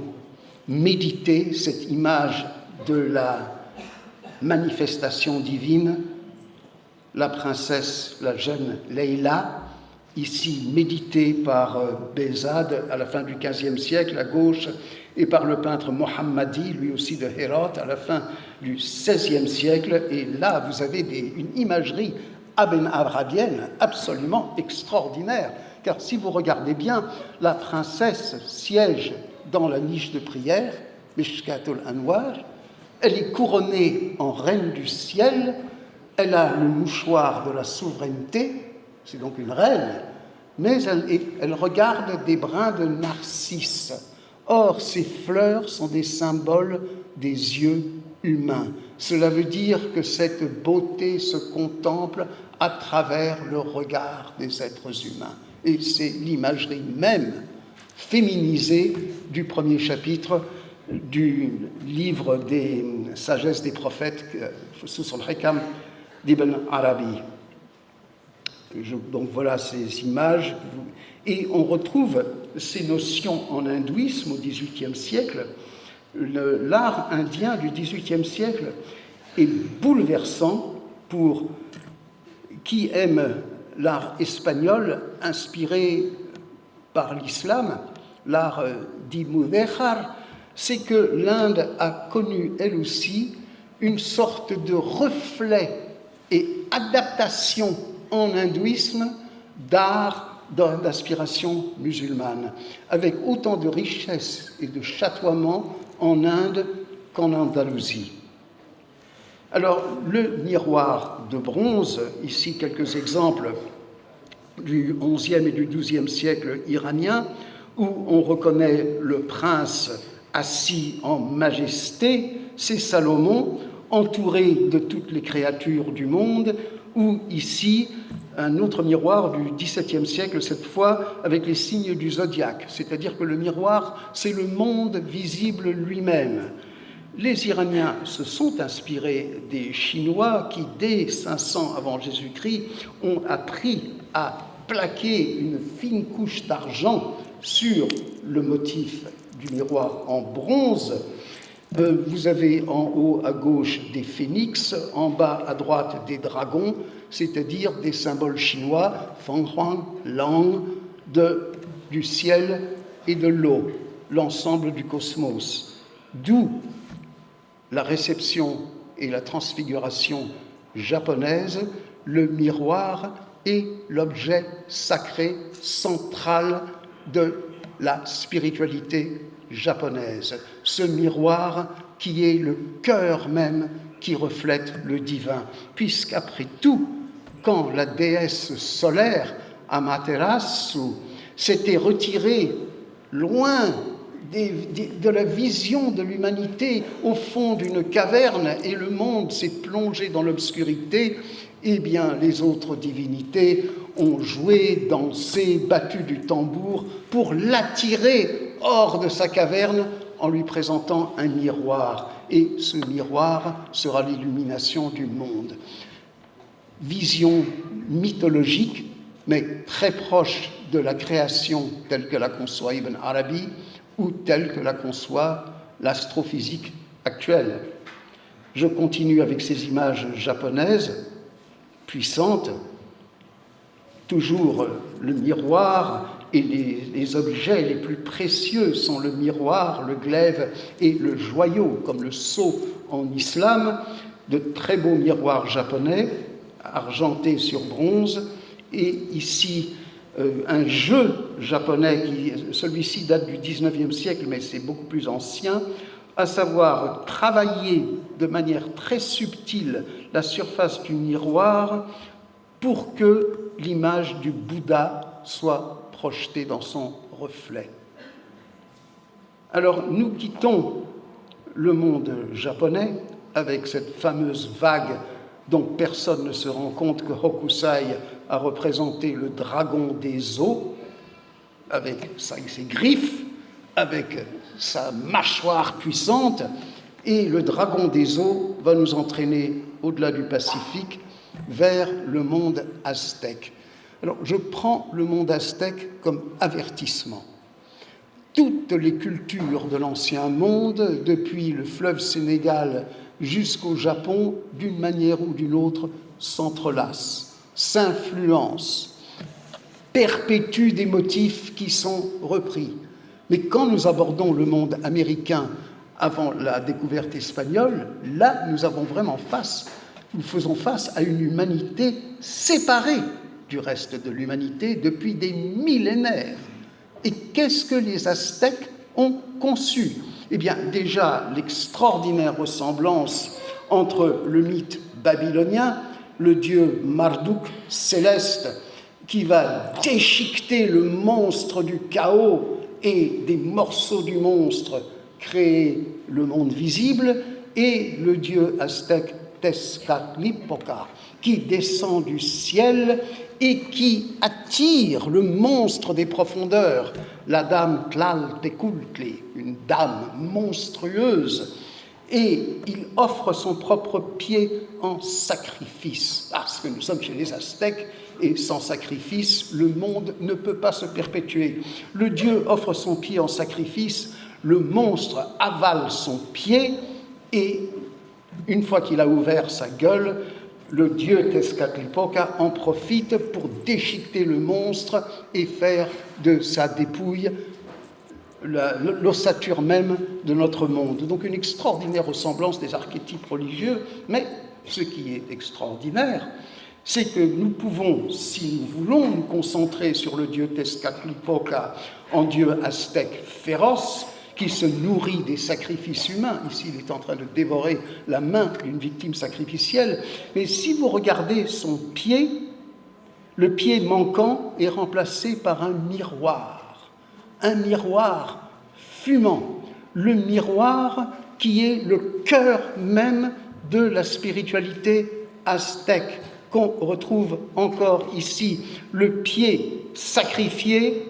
méditer cette image de la manifestation divine, la princesse, la jeune Leïla, ici méditée par Behzad à la fin du XVe siècle à gauche, et par le peintre Mohammadi, lui aussi de Hérat, à la fin du XVIe siècle. Et là, vous avez une imagerie arabienne absolument extraordinaire, car si vous regardez bien, la princesse siège dans la niche de prière, Mishkatul Anwar, elle est couronnée en reine du ciel, elle a le mouchoir de la souveraineté, c'est donc une reine, mais elle regarde des brins de narcisse. Or, ces fleurs sont des symboles des yeux humains. Cela veut dire que cette beauté se contemple à travers le regard des êtres humains. Et c'est l'imagerie même féminisée du premier chapitre du livre des sagesses des prophètes, Fusus al-Hikam d'Ibn Arabi. Donc voilà ces images. Et on retrouve ces notions en hindouisme au XVIIIe siècle. L'art indien du XVIIIe siècle est bouleversant pour qui aime l'art espagnol inspiré par l'islam, l'art dit mudéjar, c'est que l'Inde a connu elle aussi une sorte de reflet et adaptation en hindouisme d'art d'aspiration musulmane, avec autant de richesse et de chatoiement en Inde qu'en Andalousie. Alors, le miroir de bronze, ici quelques exemples du XIe et du XIIe siècle iranien, où on reconnaît le prince assis en majesté, c'est Salomon, entouré de toutes les créatures du monde, ou ici, un autre miroir du XVIIe siècle, cette fois avec les signes du zodiaque, c'est-à-dire que le miroir, c'est le monde visible lui-même. Les Iraniens se sont inspirés des Chinois qui, dès 500 avant Jésus-Christ, ont appris à plaquer une fine couche d'argent sur le motif du miroir en bronze. Vous avez en haut à gauche des phénix, en bas à droite des dragons, c'est-à-dire des symboles chinois, Fenghuang, Lang, du ciel et de l'eau, l'ensemble du cosmos. D'où la réception et la transfiguration japonaise, le miroir est l'objet sacré central de la spiritualité japonaise, ce miroir qui est le cœur même qui reflète le divin, puisqu'après tout, quand la déesse solaire, Amaterasu, s'était retirée loin de la vision de l'humanité au fond d'une caverne et le monde s'est plongé dans l'obscurité, eh bien les autres divinités ont joué, dansé, battu du tambour pour l'attirer hors de sa caverne en lui présentant un miroir. Et ce miroir sera l'illumination du monde. Vision mythologique, mais très proche de la création telle que la conçoit Ibn Arabi ou telle que la conçoit l'astrophysique actuelle. Je continue avec ces images japonaises puissantes, toujours le miroir, et les objets les plus précieux sont le miroir, le glaive et le joyau, comme le sceau en islam, de très beaux miroirs japonais, argentés sur bronze, et ici un jeu japonais, celui-ci date du XIXe siècle, mais c'est beaucoup plus ancien, à savoir travailler de manière très subtile la surface du miroir pour que l'image du Bouddha soit projetée dans son reflet. Alors nous quittons le monde japonais avec cette fameuse vague dont personne ne se rend compte que Hokusai a représenté le dragon des eaux, avec ses griffes, avec sa mâchoire puissante, et le dragon des eaux va nous entraîner au-delà du Pacifique vers le monde aztèque. Alors, je prends le monde aztèque comme avertissement. Toutes les cultures de l'ancien monde, depuis le fleuve Sénégal jusqu'au Japon, d'une manière ou d'une autre, s'entrelacent, s'influencent, perpétuent des motifs qui sont repris. Mais quand nous abordons le monde américain avant la découverte espagnole, là, nous faisons face à une humanité séparée du reste de l'humanité depuis des millénaires. Et qu'est-ce que les Aztèques ont conçu? Eh bien, déjà, l'extraordinaire ressemblance entre le mythe babylonien, le dieu Marduk céleste, qui va déchiqueter le monstre du chaos et des morceaux du monstre créer le monde visible, et le dieu aztèque Tezcatlipoca, qui descend du ciel et qui attire le monstre des profondeurs, la dame Tlaltecultli, une dame monstrueuse, et il offre son propre pied en sacrifice, parce que nous sommes chez les Aztèques, et sans sacrifice, le monde ne peut pas se perpétuer. Le dieu offre son pied en sacrifice, le monstre avale son pied, et une fois qu'il a ouvert sa gueule, le dieu Tezcatlipoca en profite pour déchiqueter le monstre et faire de sa dépouille l'ossature même de notre monde. Donc une extraordinaire ressemblance des archétypes religieux, mais ce qui est extraordinaire, c'est que nous pouvons, si nous voulons, nous concentrer sur le dieu Tezcatlipoca en dieu aztèque féroce, qui se nourrit des sacrifices humains. Ici, il est en train de dévorer la main d'une victime sacrificielle. Mais si vous regardez son pied, le pied manquant est remplacé par un miroir fumant, le miroir qui est le cœur même de la spiritualité aztèque, qu'on retrouve encore ici. Le pied sacrifié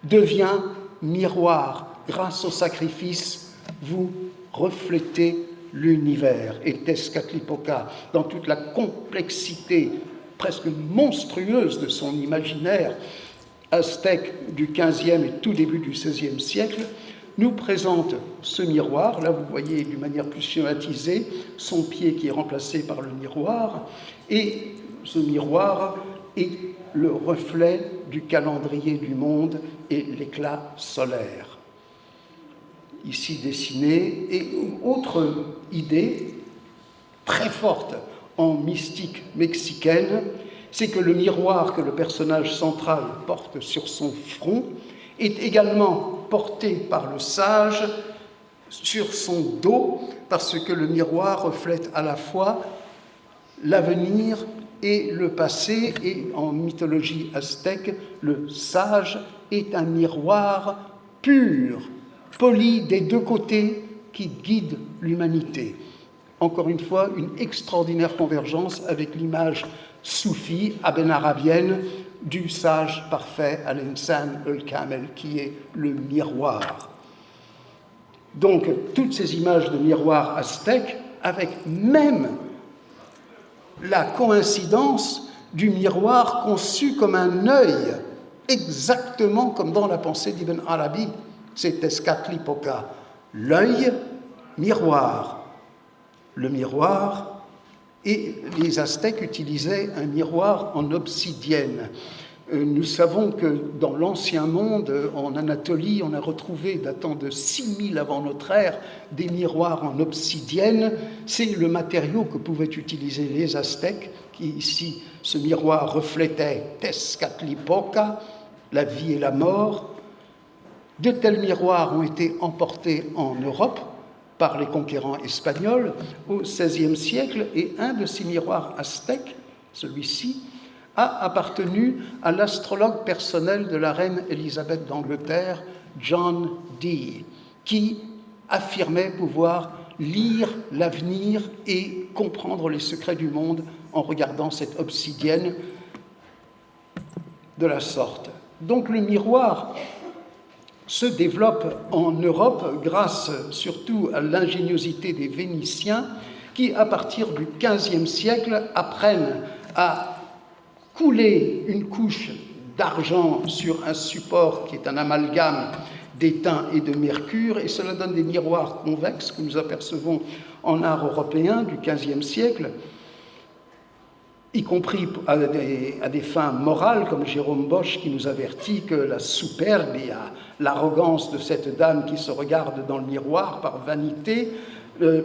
devient miroir. Grâce au sacrifice, vous reflétez l'univers. Et Tezcatlipoca, dans toute la complexité presque monstrueuse de son imaginaire aztèque du XVe et tout début du XVIe siècle, nous présente ce miroir. Là, vous voyez d'une manière plus schématisée son pied qui est remplacé par le miroir, et ce miroir est le reflet du calendrier du monde et l'éclat solaire. Ici dessiné, et autre idée très forte en mystique mexicaine, c'est que le miroir que le personnage central porte sur son front est également porté par le sage sur son dos, parce que le miroir reflète à la fois l'avenir et le passé, et en mythologie aztèque, le sage est un miroir pur, poli des deux côtés, qui guide l'humanité. Encore une fois, une extraordinaire convergence avec l'image soufie, aben-arabienne, du sage parfait, Al-Insan al-Kamel, qui est le miroir. Donc, toutes ces images de miroir aztèques, avec même la coïncidence du miroir conçu comme un œil, exactement comme dans la pensée d'Ibn Arabi, c'est Tezcatlipoca, l'œil, miroir. Le miroir, et les Aztèques utilisaient un miroir en obsidienne. Nous savons que dans l'Ancien Monde, en Anatolie, on a retrouvé, datant de 6000 avant notre ère, des miroirs en obsidienne. C'est le matériau que pouvaient utiliser les Aztèques, qui ici, ce miroir reflétait Tezcatlipoca, la vie et la mort. De tels miroirs ont été emportés en Europe par les conquérants espagnols au XVIe siècle, et un de ces miroirs aztèques, celui-ci, a appartenu à l'astrologue personnel de la reine Élisabeth d'Angleterre, John Dee, qui affirmait pouvoir lire l'avenir et comprendre les secrets du monde en regardant cette obsidienne de la sorte. Donc le miroir se développe en Europe grâce surtout à l'ingéniosité des Vénitiens qui, à partir du XVe siècle, apprennent à couler une couche d'argent sur un support qui est un amalgame d'étain et de mercure, et cela donne des miroirs convexes que nous apercevons en art européen du XVe siècle, y compris à des fins morales, comme Jérôme Bosch qui nous avertit que la superbia, l'arrogance de cette dame qui se regarde dans le miroir par vanité,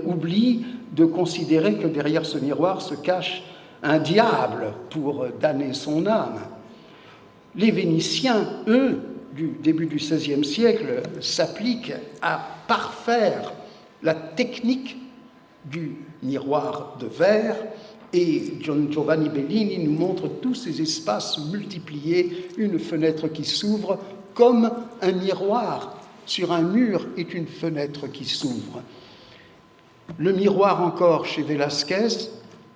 oublie de considérer que derrière ce miroir se cache un diable pour damner son âme. Les Vénitiens, eux, du début du XVIe siècle, s'appliquent à parfaire la technique du miroir de verre, et Giovanni Bellini nous montre tous ces espaces multipliés, une fenêtre qui s'ouvre comme un miroir sur un mur est une fenêtre qui s'ouvre. Le miroir encore chez Velázquez,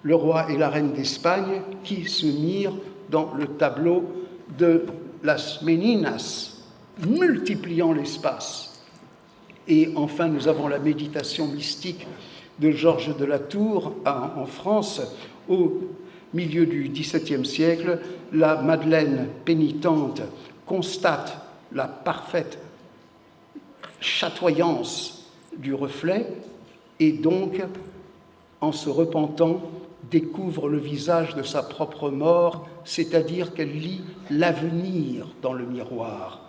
le roi et la reine d'Espagne qui se mirent dans le tableau de Las Meninas, multipliant l'espace. Et enfin, nous avons la méditation mystique de Georges de la Tour en France, au milieu du XVIIe siècle. La Madeleine pénitente constate la parfaite chatoyance du reflet et donc, en se repentant, découvre le visage de sa propre mort, c'est-à-dire qu'elle lit l'avenir dans le miroir.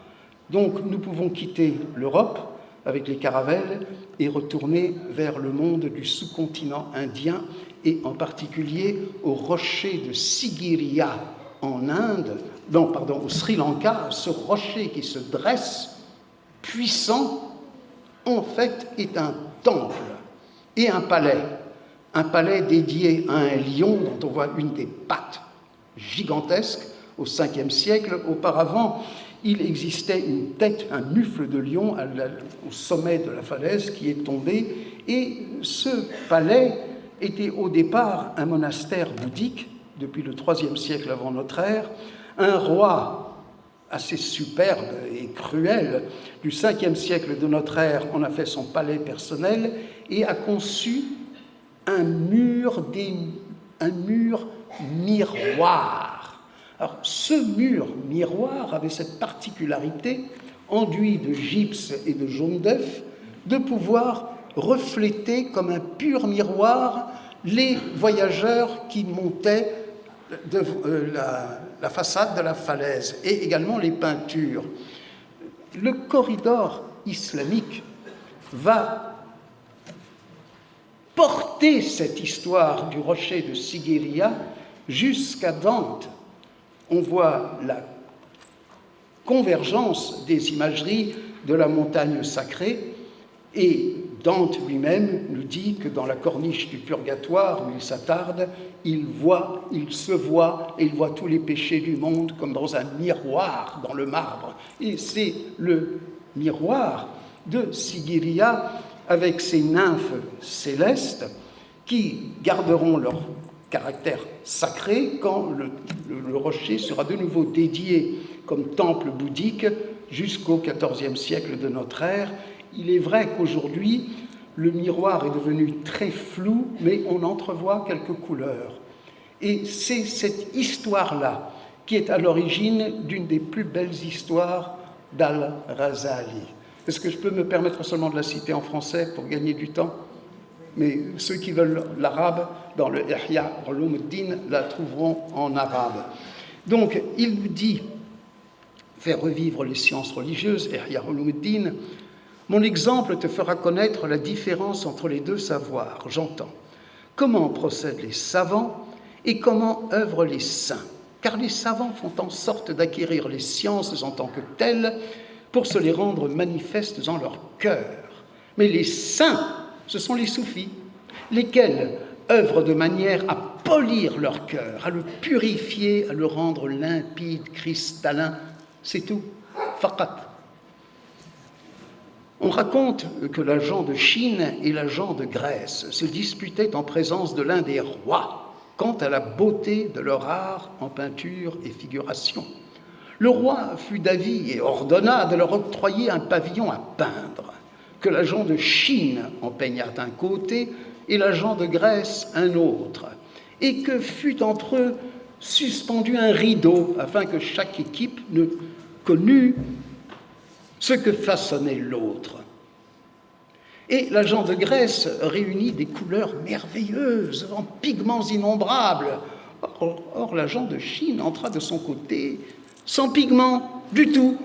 Donc nous pouvons quitter l'Europe avec les caravelles et retourner vers le monde du sous-continent indien et en particulier au rocher de Sigiriya en Inde, au Sri Lanka, ce rocher qui se dresse, puissant, en fait est un temple et un palais dédié à un lion dont on voit une des pattes gigantesques au Ve siècle. Auparavant, il existait une tête, un mufle de lion au sommet de la falaise qui est tombé, et ce palais était au départ un monastère bouddhique depuis le IIIe siècle avant notre ère. Un roi assez superbe et cruel du Ve siècle de notre ère en a fait son palais personnel et a conçu un mur miroir. Alors, ce mur miroir avait cette particularité, enduit de gypse et de jaune d'œuf, de pouvoir refléter comme un pur miroir les voyageurs qui montaient la façade de la falaise et également les peintures. Le corridor islamique va porter cette histoire du rocher de Sigiriya jusqu'à Dante, on voit la convergence des imageries de la montagne sacrée, et Dante lui-même nous dit que dans la corniche du purgatoire où il s'attarde, il se voit, et il voit tous les péchés du monde comme dans un miroir dans le marbre. Et c'est le miroir de Sigiriya avec ses nymphes célestes qui garderont leur caractère sacré quand le rocher sera de nouveau dédié comme temple bouddhique jusqu'au XIVe siècle de notre ère. Il est vrai qu'aujourd'hui, le miroir est devenu très flou, mais on entrevoit quelques couleurs. Et c'est cette histoire-là qui est à l'origine d'une des plus belles histoires d'Al-Razali. Est-ce que je peux me permettre seulement de la citer en français pour gagner du temps ? Mais ceux qui veulent l'arabe, dans le Ihya Ulumuddin, la trouveront en arabe. Donc, il nous dit, faire revivre les sciences religieuses, Ihya Ulumuddin, mon exemple te fera connaître la différence entre les deux savoirs. J'entends. Comment procèdent les savants et comment œuvrent les saints ? Car les savants font en sorte d'acquérir les sciences en tant que telles pour se les rendre manifestes en leur cœur. Mais les saints, ce sont les soufis, lesquels œuvrent de manière à polir leur cœur, à le purifier, à le rendre limpide, cristallin. C'est tout. Faqat. On raconte que l'agent de Chine et l'agent de Grèce se disputaient en présence de l'un des rois quant à la beauté de leur art en peinture et figuration. Le roi fut d'avis et ordonna de leur octroyer un pavillon à peindre, que l'agent de Chine en peignât un côté et l'agent de Grèce un autre, et que fut entre eux suspendu un rideau afin que chaque équipe ne connût ce que façonnait l'autre. Et l'agent de Grèce réunit des couleurs merveilleuses, en pigments innombrables. Or l'agent de Chine entra de son côté, sans pigments du tout,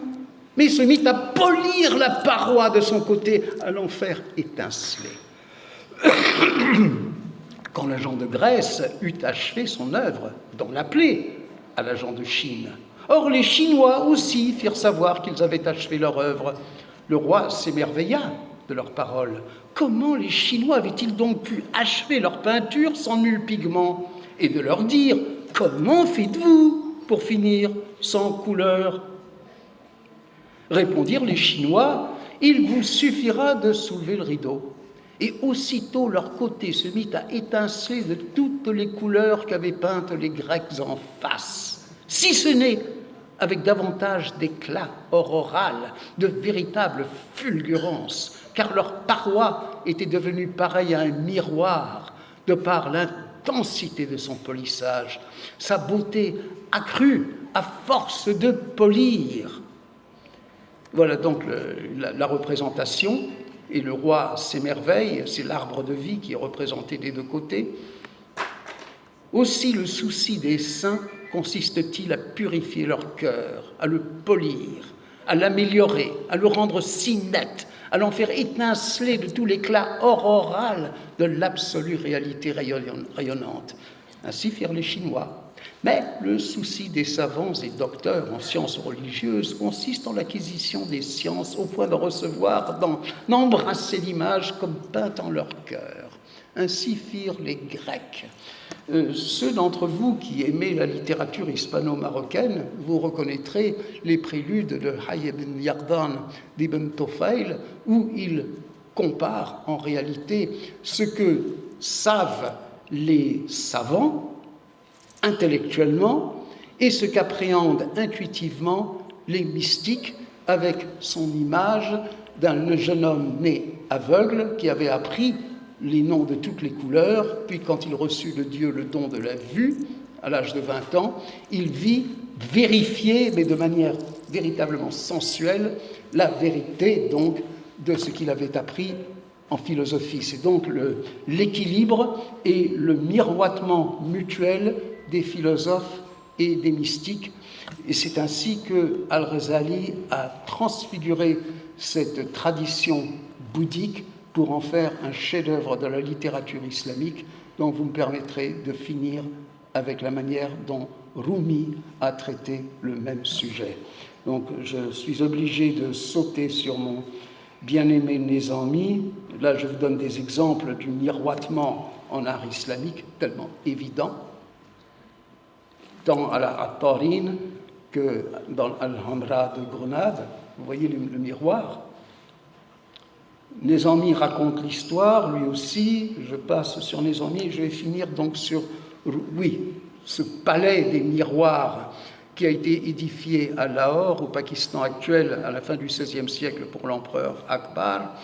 mais se mit à polir la paroi de son côté, à l'en faire étinceler. Quand l'agent de Grèce eut achevé son œuvre, d'en l'appeler à l'agent de Chine. Or, les Chinois aussi firent savoir qu'ils avaient achevé leur œuvre. Le roi s'émerveilla de leurs paroles. Comment les Chinois avaient-ils donc pu achever leur peinture sans nul pigment ? Et de leur dire, comment faites-vous pour finir sans couleur ? Répondirent les Chinois, il vous suffira de soulever le rideau. Et aussitôt leur côté se mit à étinceler de toutes les couleurs qu'avaient peintes les Grecs en face, si ce n'est avec davantage d'éclat auroral, de véritable fulgurance, car leur paroi était devenue pareille à un miroir, de par l'intensité de son polissage, sa beauté accrue à force de polir. Voilà donc la représentation, et le roi s'émerveille, c'est l'arbre de vie qui est représenté des deux côtés. Aussi le souci des saints consiste-t-il à purifier leur cœur, à le polir, à l'améliorer, à le rendre si net, à l'en faire étinceler de tout l'éclat auroral de l'absolue réalité rayonnante. Ainsi firent les Chinois. Mais le souci des savants et docteurs en sciences religieuses consiste en l'acquisition des sciences au point de recevoir, d'embrasser l'image comme peinte en leur cœur. Ainsi firent les Grecs. Ceux d'entre vous qui aimez la littérature hispano-marocaine, vous reconnaîtrez les préludes de Hayy ibn Yardan d'Ibn Tufayl, où il compare en réalité ce que savent les savants intellectuellement et ce qu'appréhendent intuitivement les mystiques avec son image d'un jeune homme né aveugle qui avait appris les noms de toutes les couleurs, puis quand il reçut de Dieu le don de la vue, à l'âge de 20 ans, il vit vérifier, mais de manière véritablement sensuelle, la vérité donc de ce qu'il avait appris en philosophie. C'est donc l'équilibre et le miroitement mutuel des philosophes et des mystiques. Et c'est ainsi que Al-Razali a transfiguré cette tradition bouddhique pour en faire un chef-d'œuvre de la littérature islamique dont vous me permettrez de finir avec la manière dont Rumi a traité le même sujet. Donc je suis obligé de sauter sur mon bien-aimé Nizami. Là, je vous donne des exemples du miroitement en art islamique, tellement évident, tant à la At-Tarin que dans Al-Hamra de Grenade. Vous voyez le miroir. Nizami raconte l'histoire, lui aussi. Je passe sur Nizami et je vais finir donc sur, oui, ce palais des miroirs qui a été édifié à Lahore, au Pakistan actuel, à la fin du XVIe siècle pour l'empereur Akbar,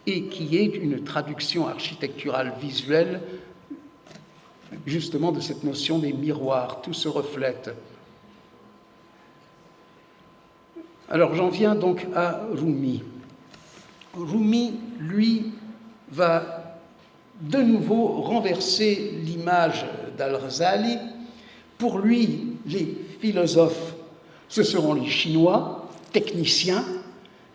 et qui est une traduction architecturale visuelle justement de cette notion des miroirs. Tout se reflète. Alors j'en viens donc à Rumi. Rumi, lui, va de nouveau renverser l'image d'Al-Ghazali. Pour lui, les philosophes, ce seront les Chinois, techniciens,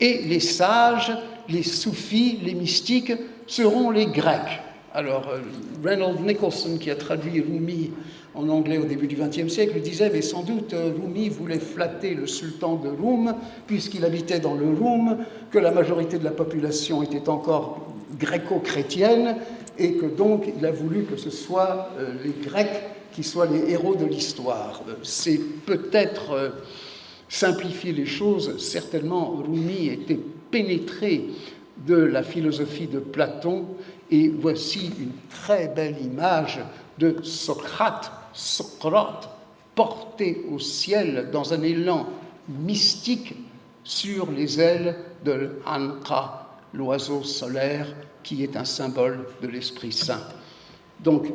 et les sages, les soufis, les mystiques, seront les Grecs. Alors, Reynold Nicholson, qui a traduit Rumi en anglais au début du XXe siècle, disait, mais sans doute Rumi voulait flatter le sultan de Roum, puisqu'il habitait dans le Roum, que la majorité de la population était encore gréco-chrétienne, et que donc il a voulu que ce soit les Grecs qui soient les héros de l'histoire. C'est peut-être simplifier les choses. Certainement, Rumi était pénétré de la philosophie de Platon, et voici une très belle image de Socrate, porté au ciel dans un élan mystique sur les ailes de l'Anqa, l'oiseau solaire, qui est un symbole de l'Esprit Saint. Donc,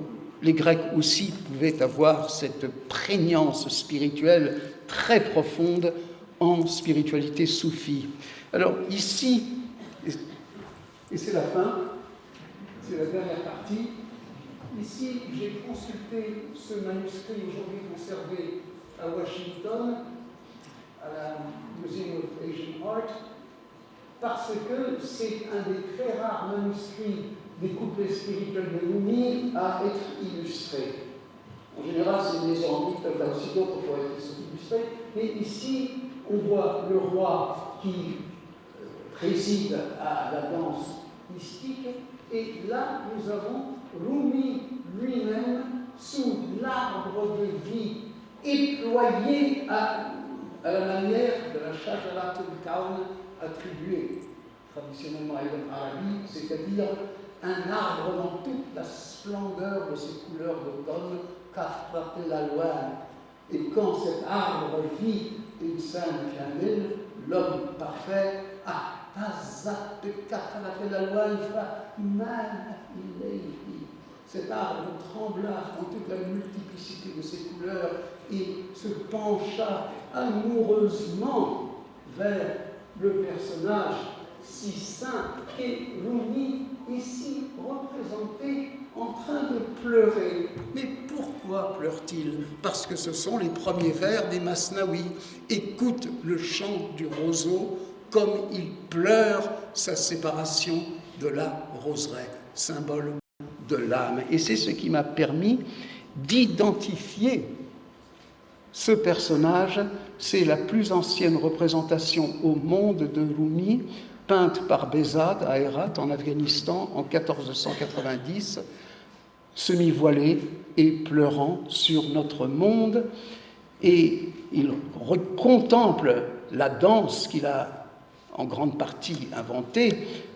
les Grecs aussi pouvaient avoir cette prégnance spirituelle très profonde en spiritualité soufie. Alors ici, et c'est la fin, c'est la dernière partie, ici j'ai consulté ce manuscrit aujourd'hui conservé à Washington, à la Museum of Asian Art, parce que c'est un des très rares manuscrits des couplets spirituels de Rumi à être illustré. En général, c'est des envies, il y a aussi d'autres poètes qui sont illustrés, mais ici, on voit le roi qui préside à la danse mystique, et là, nous avons Rumi lui-même sous l'arbre de vie, éployé à la manière de la Shajarat al-Kawn attribuée traditionnellement à Ibn Arabi, c'est-à-dire un arbre dans toute la splendeur de ses couleurs d'automne, Kafrat el-Alwan. Et quand cet arbre vit Insan Kamil, l'homme parfait, Tazat Kafrat el-Alwan fa man ilayhi. Cet arbre trembla dans toute la multiplicité de ses couleurs et se pencha amoureusement vers le personnage si saint qu'est Rumi, ici représenté en train de pleurer. Mais pourquoi pleure-t-il? Parce que ce sont les premiers vers des Masnawi. Écoute le chant du roseau comme il pleure sa séparation de la roseraie, symbole de l'âme. Et c'est ce qui m'a permis d'identifier ce personnage. C'est la plus ancienne représentation au monde de Rumi, peinte par Behzad à Herat en Afghanistan en 1490, semi-voilé et pleurant sur notre monde. Et il contemple la danse qu'il a en grande partie inventée,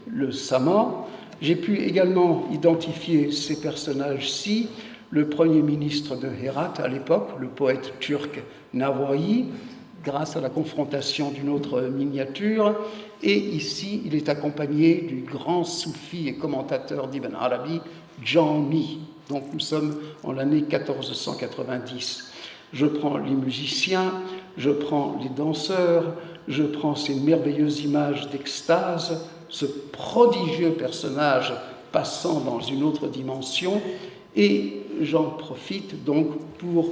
le sama. J'ai pu également identifier ces personnages-ci, le premier ministre de Herat à l'époque, le poète turc Nava'i, grâce à la confrontation d'une autre miniature. Et ici, il est accompagné du grand soufi et commentateur d'Ibn Arabi, Jami. Donc nous sommes en l'année 1490. Je prends les musiciens, je prends les danseurs, je prends ces merveilleuses images d'extase, ce prodigieux personnage passant dans une autre dimension, et j'en profite donc pour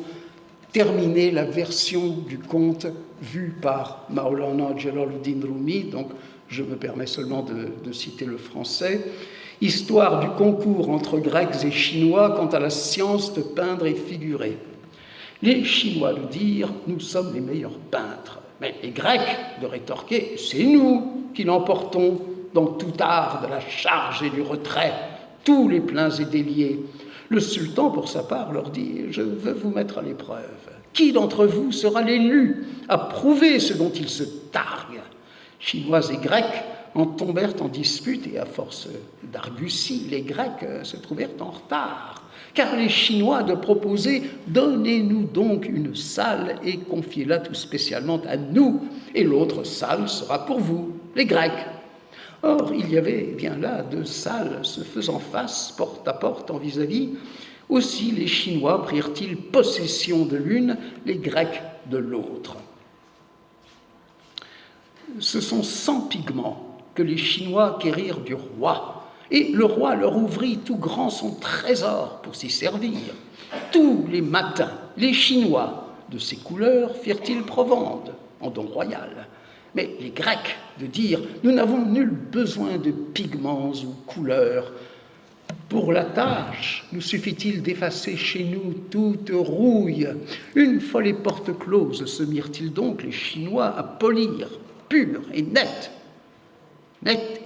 terminer la version du conte vue par Maulana Jalaluddin Rumi, donc je me permets seulement de citer le français. Histoire du concours entre Grecs et Chinois quant à la science de peindre et figurer. Les Chinois de dire « nous sommes les meilleurs peintres ». Mais les Grecs de rétorquer « c'est nous qui l'emportons dans tout art de la charge et du retrait, tous les pleins et déliés ». Le sultan, pour sa part, leur dit « je veux vous mettre à l'épreuve. Qui d'entre vous sera l'élu à prouver ce dont il se targue ?» Chinois et Grecs en tombèrent en dispute et à force d'argussie, les Grecs se trouvèrent en retard. Car les Chinois de proposer « donnez-nous donc une salle et confiez-la tout spécialement à nous, et l'autre salle sera pour vous, les Grecs ». Or, il y avait bien là 2 salles se faisant face, porte à porte, en vis-à-vis. Aussi les Chinois prirent-ils possession de l'une, les Grecs de l'autre. Ce sont 100 pigments que les Chinois quérirent du roi, et le roi leur ouvrit tout grand son trésor pour s'y servir. Tous les matins, les Chinois de ces couleurs firent-ils provende en don royal. Mais les Grecs de dire « nous n'avons nul besoin de pigments ou couleurs. Pour la tâche, nous suffit-il d'effacer chez nous toute rouille. Une fois les portes closes, se mirent-ils donc les Chinois à polir, pur et net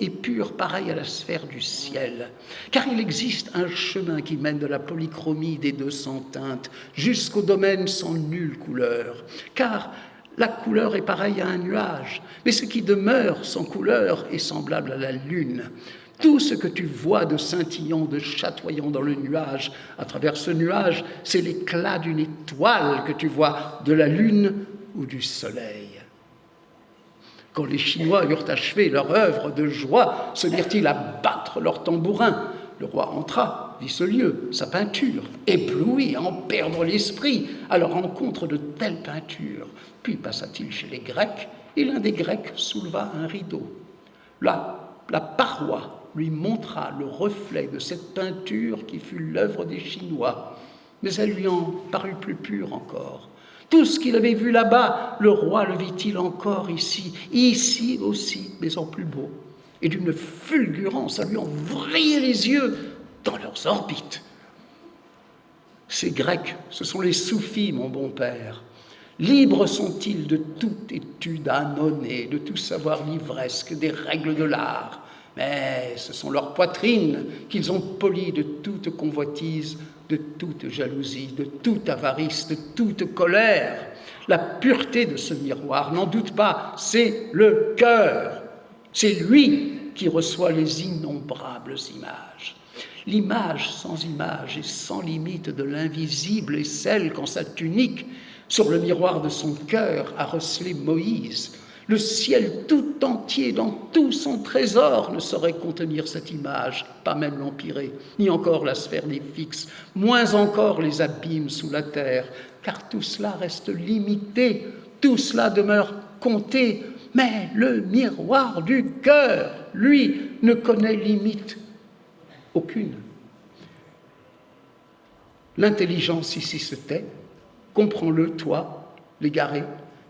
et pur, pareil à la sphère du ciel. Car il existe un chemin qui mène de la polychromie des 200 teintes jusqu'au domaine sans nulle couleur. Car la couleur est pareille à un nuage, mais ce qui demeure sans couleur est semblable à la lune. Tout ce que tu vois de scintillant, de chatoyant dans le nuage, à travers ce nuage, c'est l'éclat d'une étoile que tu vois, de la lune ou du soleil. Quand les Chinois eurent achevé leur œuvre de joie, se mirent-ils à battre leurs tambourins. Le roi entra, vit ce lieu, sa peinture, ébloui, à en perdre l'esprit à la rencontre de telle peinture. Puis passa-t-il chez les Grecs, et l'un des Grecs souleva un rideau. Là, la paroi lui montra le reflet de cette peinture qui fut l'œuvre des Chinois, mais elle lui en parut plus pure encore. Tout ce qu'il avait vu là-bas, le roi le vit-il encore ici aussi, mais en plus beau, et d'une fulgurance à lui en vriller les yeux dans leurs orbites. Ces Grecs, ce sont les soufis, mon bon père. Libres sont-ils de toute étude annonnée, de tout savoir livresque, des règles de l'art, mais ce sont leurs poitrines qu'ils ont polies de toute convoitise, de toute jalousie, de toute avarice, de toute colère. La pureté de ce miroir, n'en doute pas, c'est le cœur. C'est lui qui reçoit les innombrables images. L'image sans image et sans limite de l'invisible est celle qu'en sa tunique, sur le miroir de son cœur, a recelé Moïse. Le ciel tout entier, dans tout son trésor, ne saurait contenir cette image, pas même l'empyrée, ni encore la sphère des fixes, moins encore les abîmes sous la terre, car tout cela reste limité, tout cela demeure compté, mais le miroir du cœur, lui, ne connaît limite aucune. L'intelligence ici se tait, comprends-le, toi, l'égaré,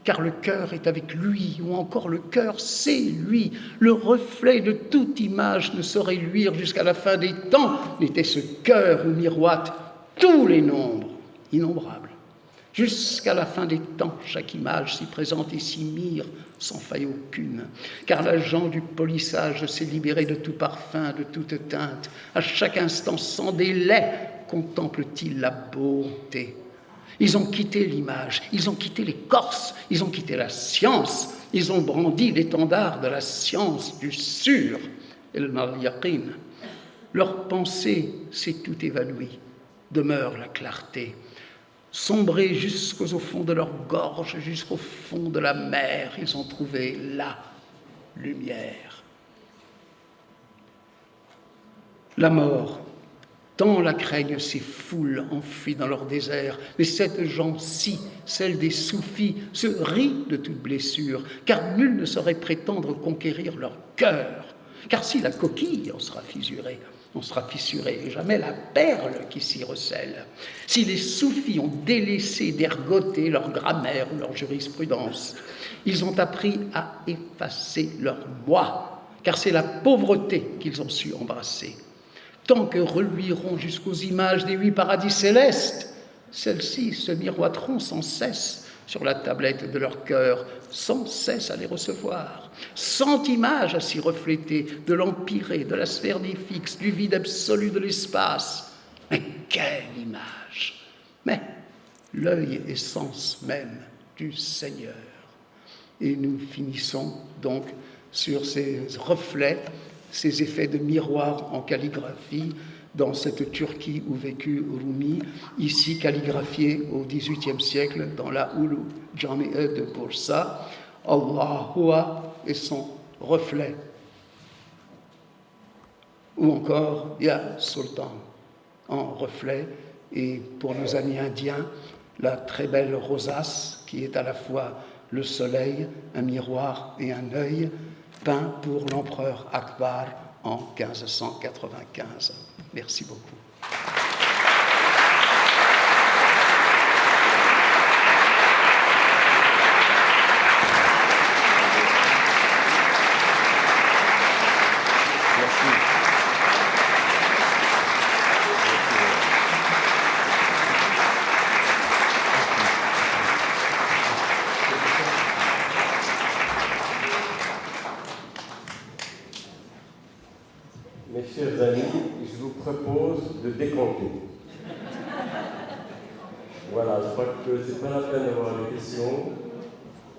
car le cœur est avec lui, ou encore le cœur, c'est lui. Le reflet de toute image ne saurait luire jusqu'à la fin des temps, n'était ce cœur où miroitent tous les nombres, innombrables. Jusqu'à la fin des temps, chaque image s'y présente et s'y mire, sans faille aucune, car l'agent du polissage s'est libéré de tout parfum, de toute teinte. À chaque instant, sans délai, contemple-t-il la beauté. Ils ont quitté l'image, ils ont quitté l'écorce, ils ont quitté la science, ils ont brandi l'étendard de la science, du sûr, et le mal-yaqin. Leur pensée s'est tout évanouie, demeure la clarté. Sombrés jusqu'au fond de leur gorge, jusqu'au fond de la mer, ils ont trouvé la lumière. La mort, tant la craignent ces foules enfuies dans leur désert, mais cette gent-ci, celle des soufis, se rit de toute blessure, car nul ne saurait prétendre conquérir leur cœur. Car si la coquille en sera fissurée, et jamais la perle qui s'y recèle. Si les soufis ont délaissé d'ergoter leur grammaire ou leur jurisprudence, ils ont appris à effacer leur moi, car c'est la pauvreté qu'ils ont su embrasser. Tant que reluiront jusqu'aux images des 8 paradis célestes, celles-ci se miroiteront sans cesse sur la tablette de leur cœur, sans cesse à les recevoir, sans image à s'y refléter de l'empyrée, de la sphère des fixes, du vide absolu de l'espace. Mais quelle image! Mais l'œil est sens même du Seigneur. Et nous finissons donc sur ces reflets, ces effets de miroir en calligraphie dans cette Turquie où vécut Rumi, ici calligraphié au XVIIIe siècle dans la Ulu Jami'e de Bursa, Allahua et son reflet. Ou encore Ya Sultan en reflet, et pour nos amis indiens, la très belle rosace qui est à la fois le soleil, un miroir et un œil, peint pour l'empereur Akbar en 1595. Merci beaucoup. Mes chers amis, je vous propose de décompter. Voilà, je crois que ce n'est pas la peine d'avoir des questions.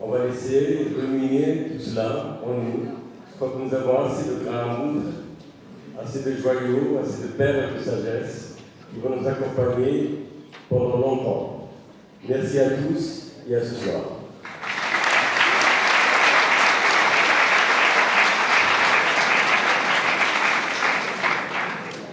On va laisser ruminer tout cela en nous. Je crois que nous avons assez de grains à moudre, assez de joyaux, assez de perles de sagesse qui vont nous accompagner pendant longtemps. Merci à tous et à ce soir.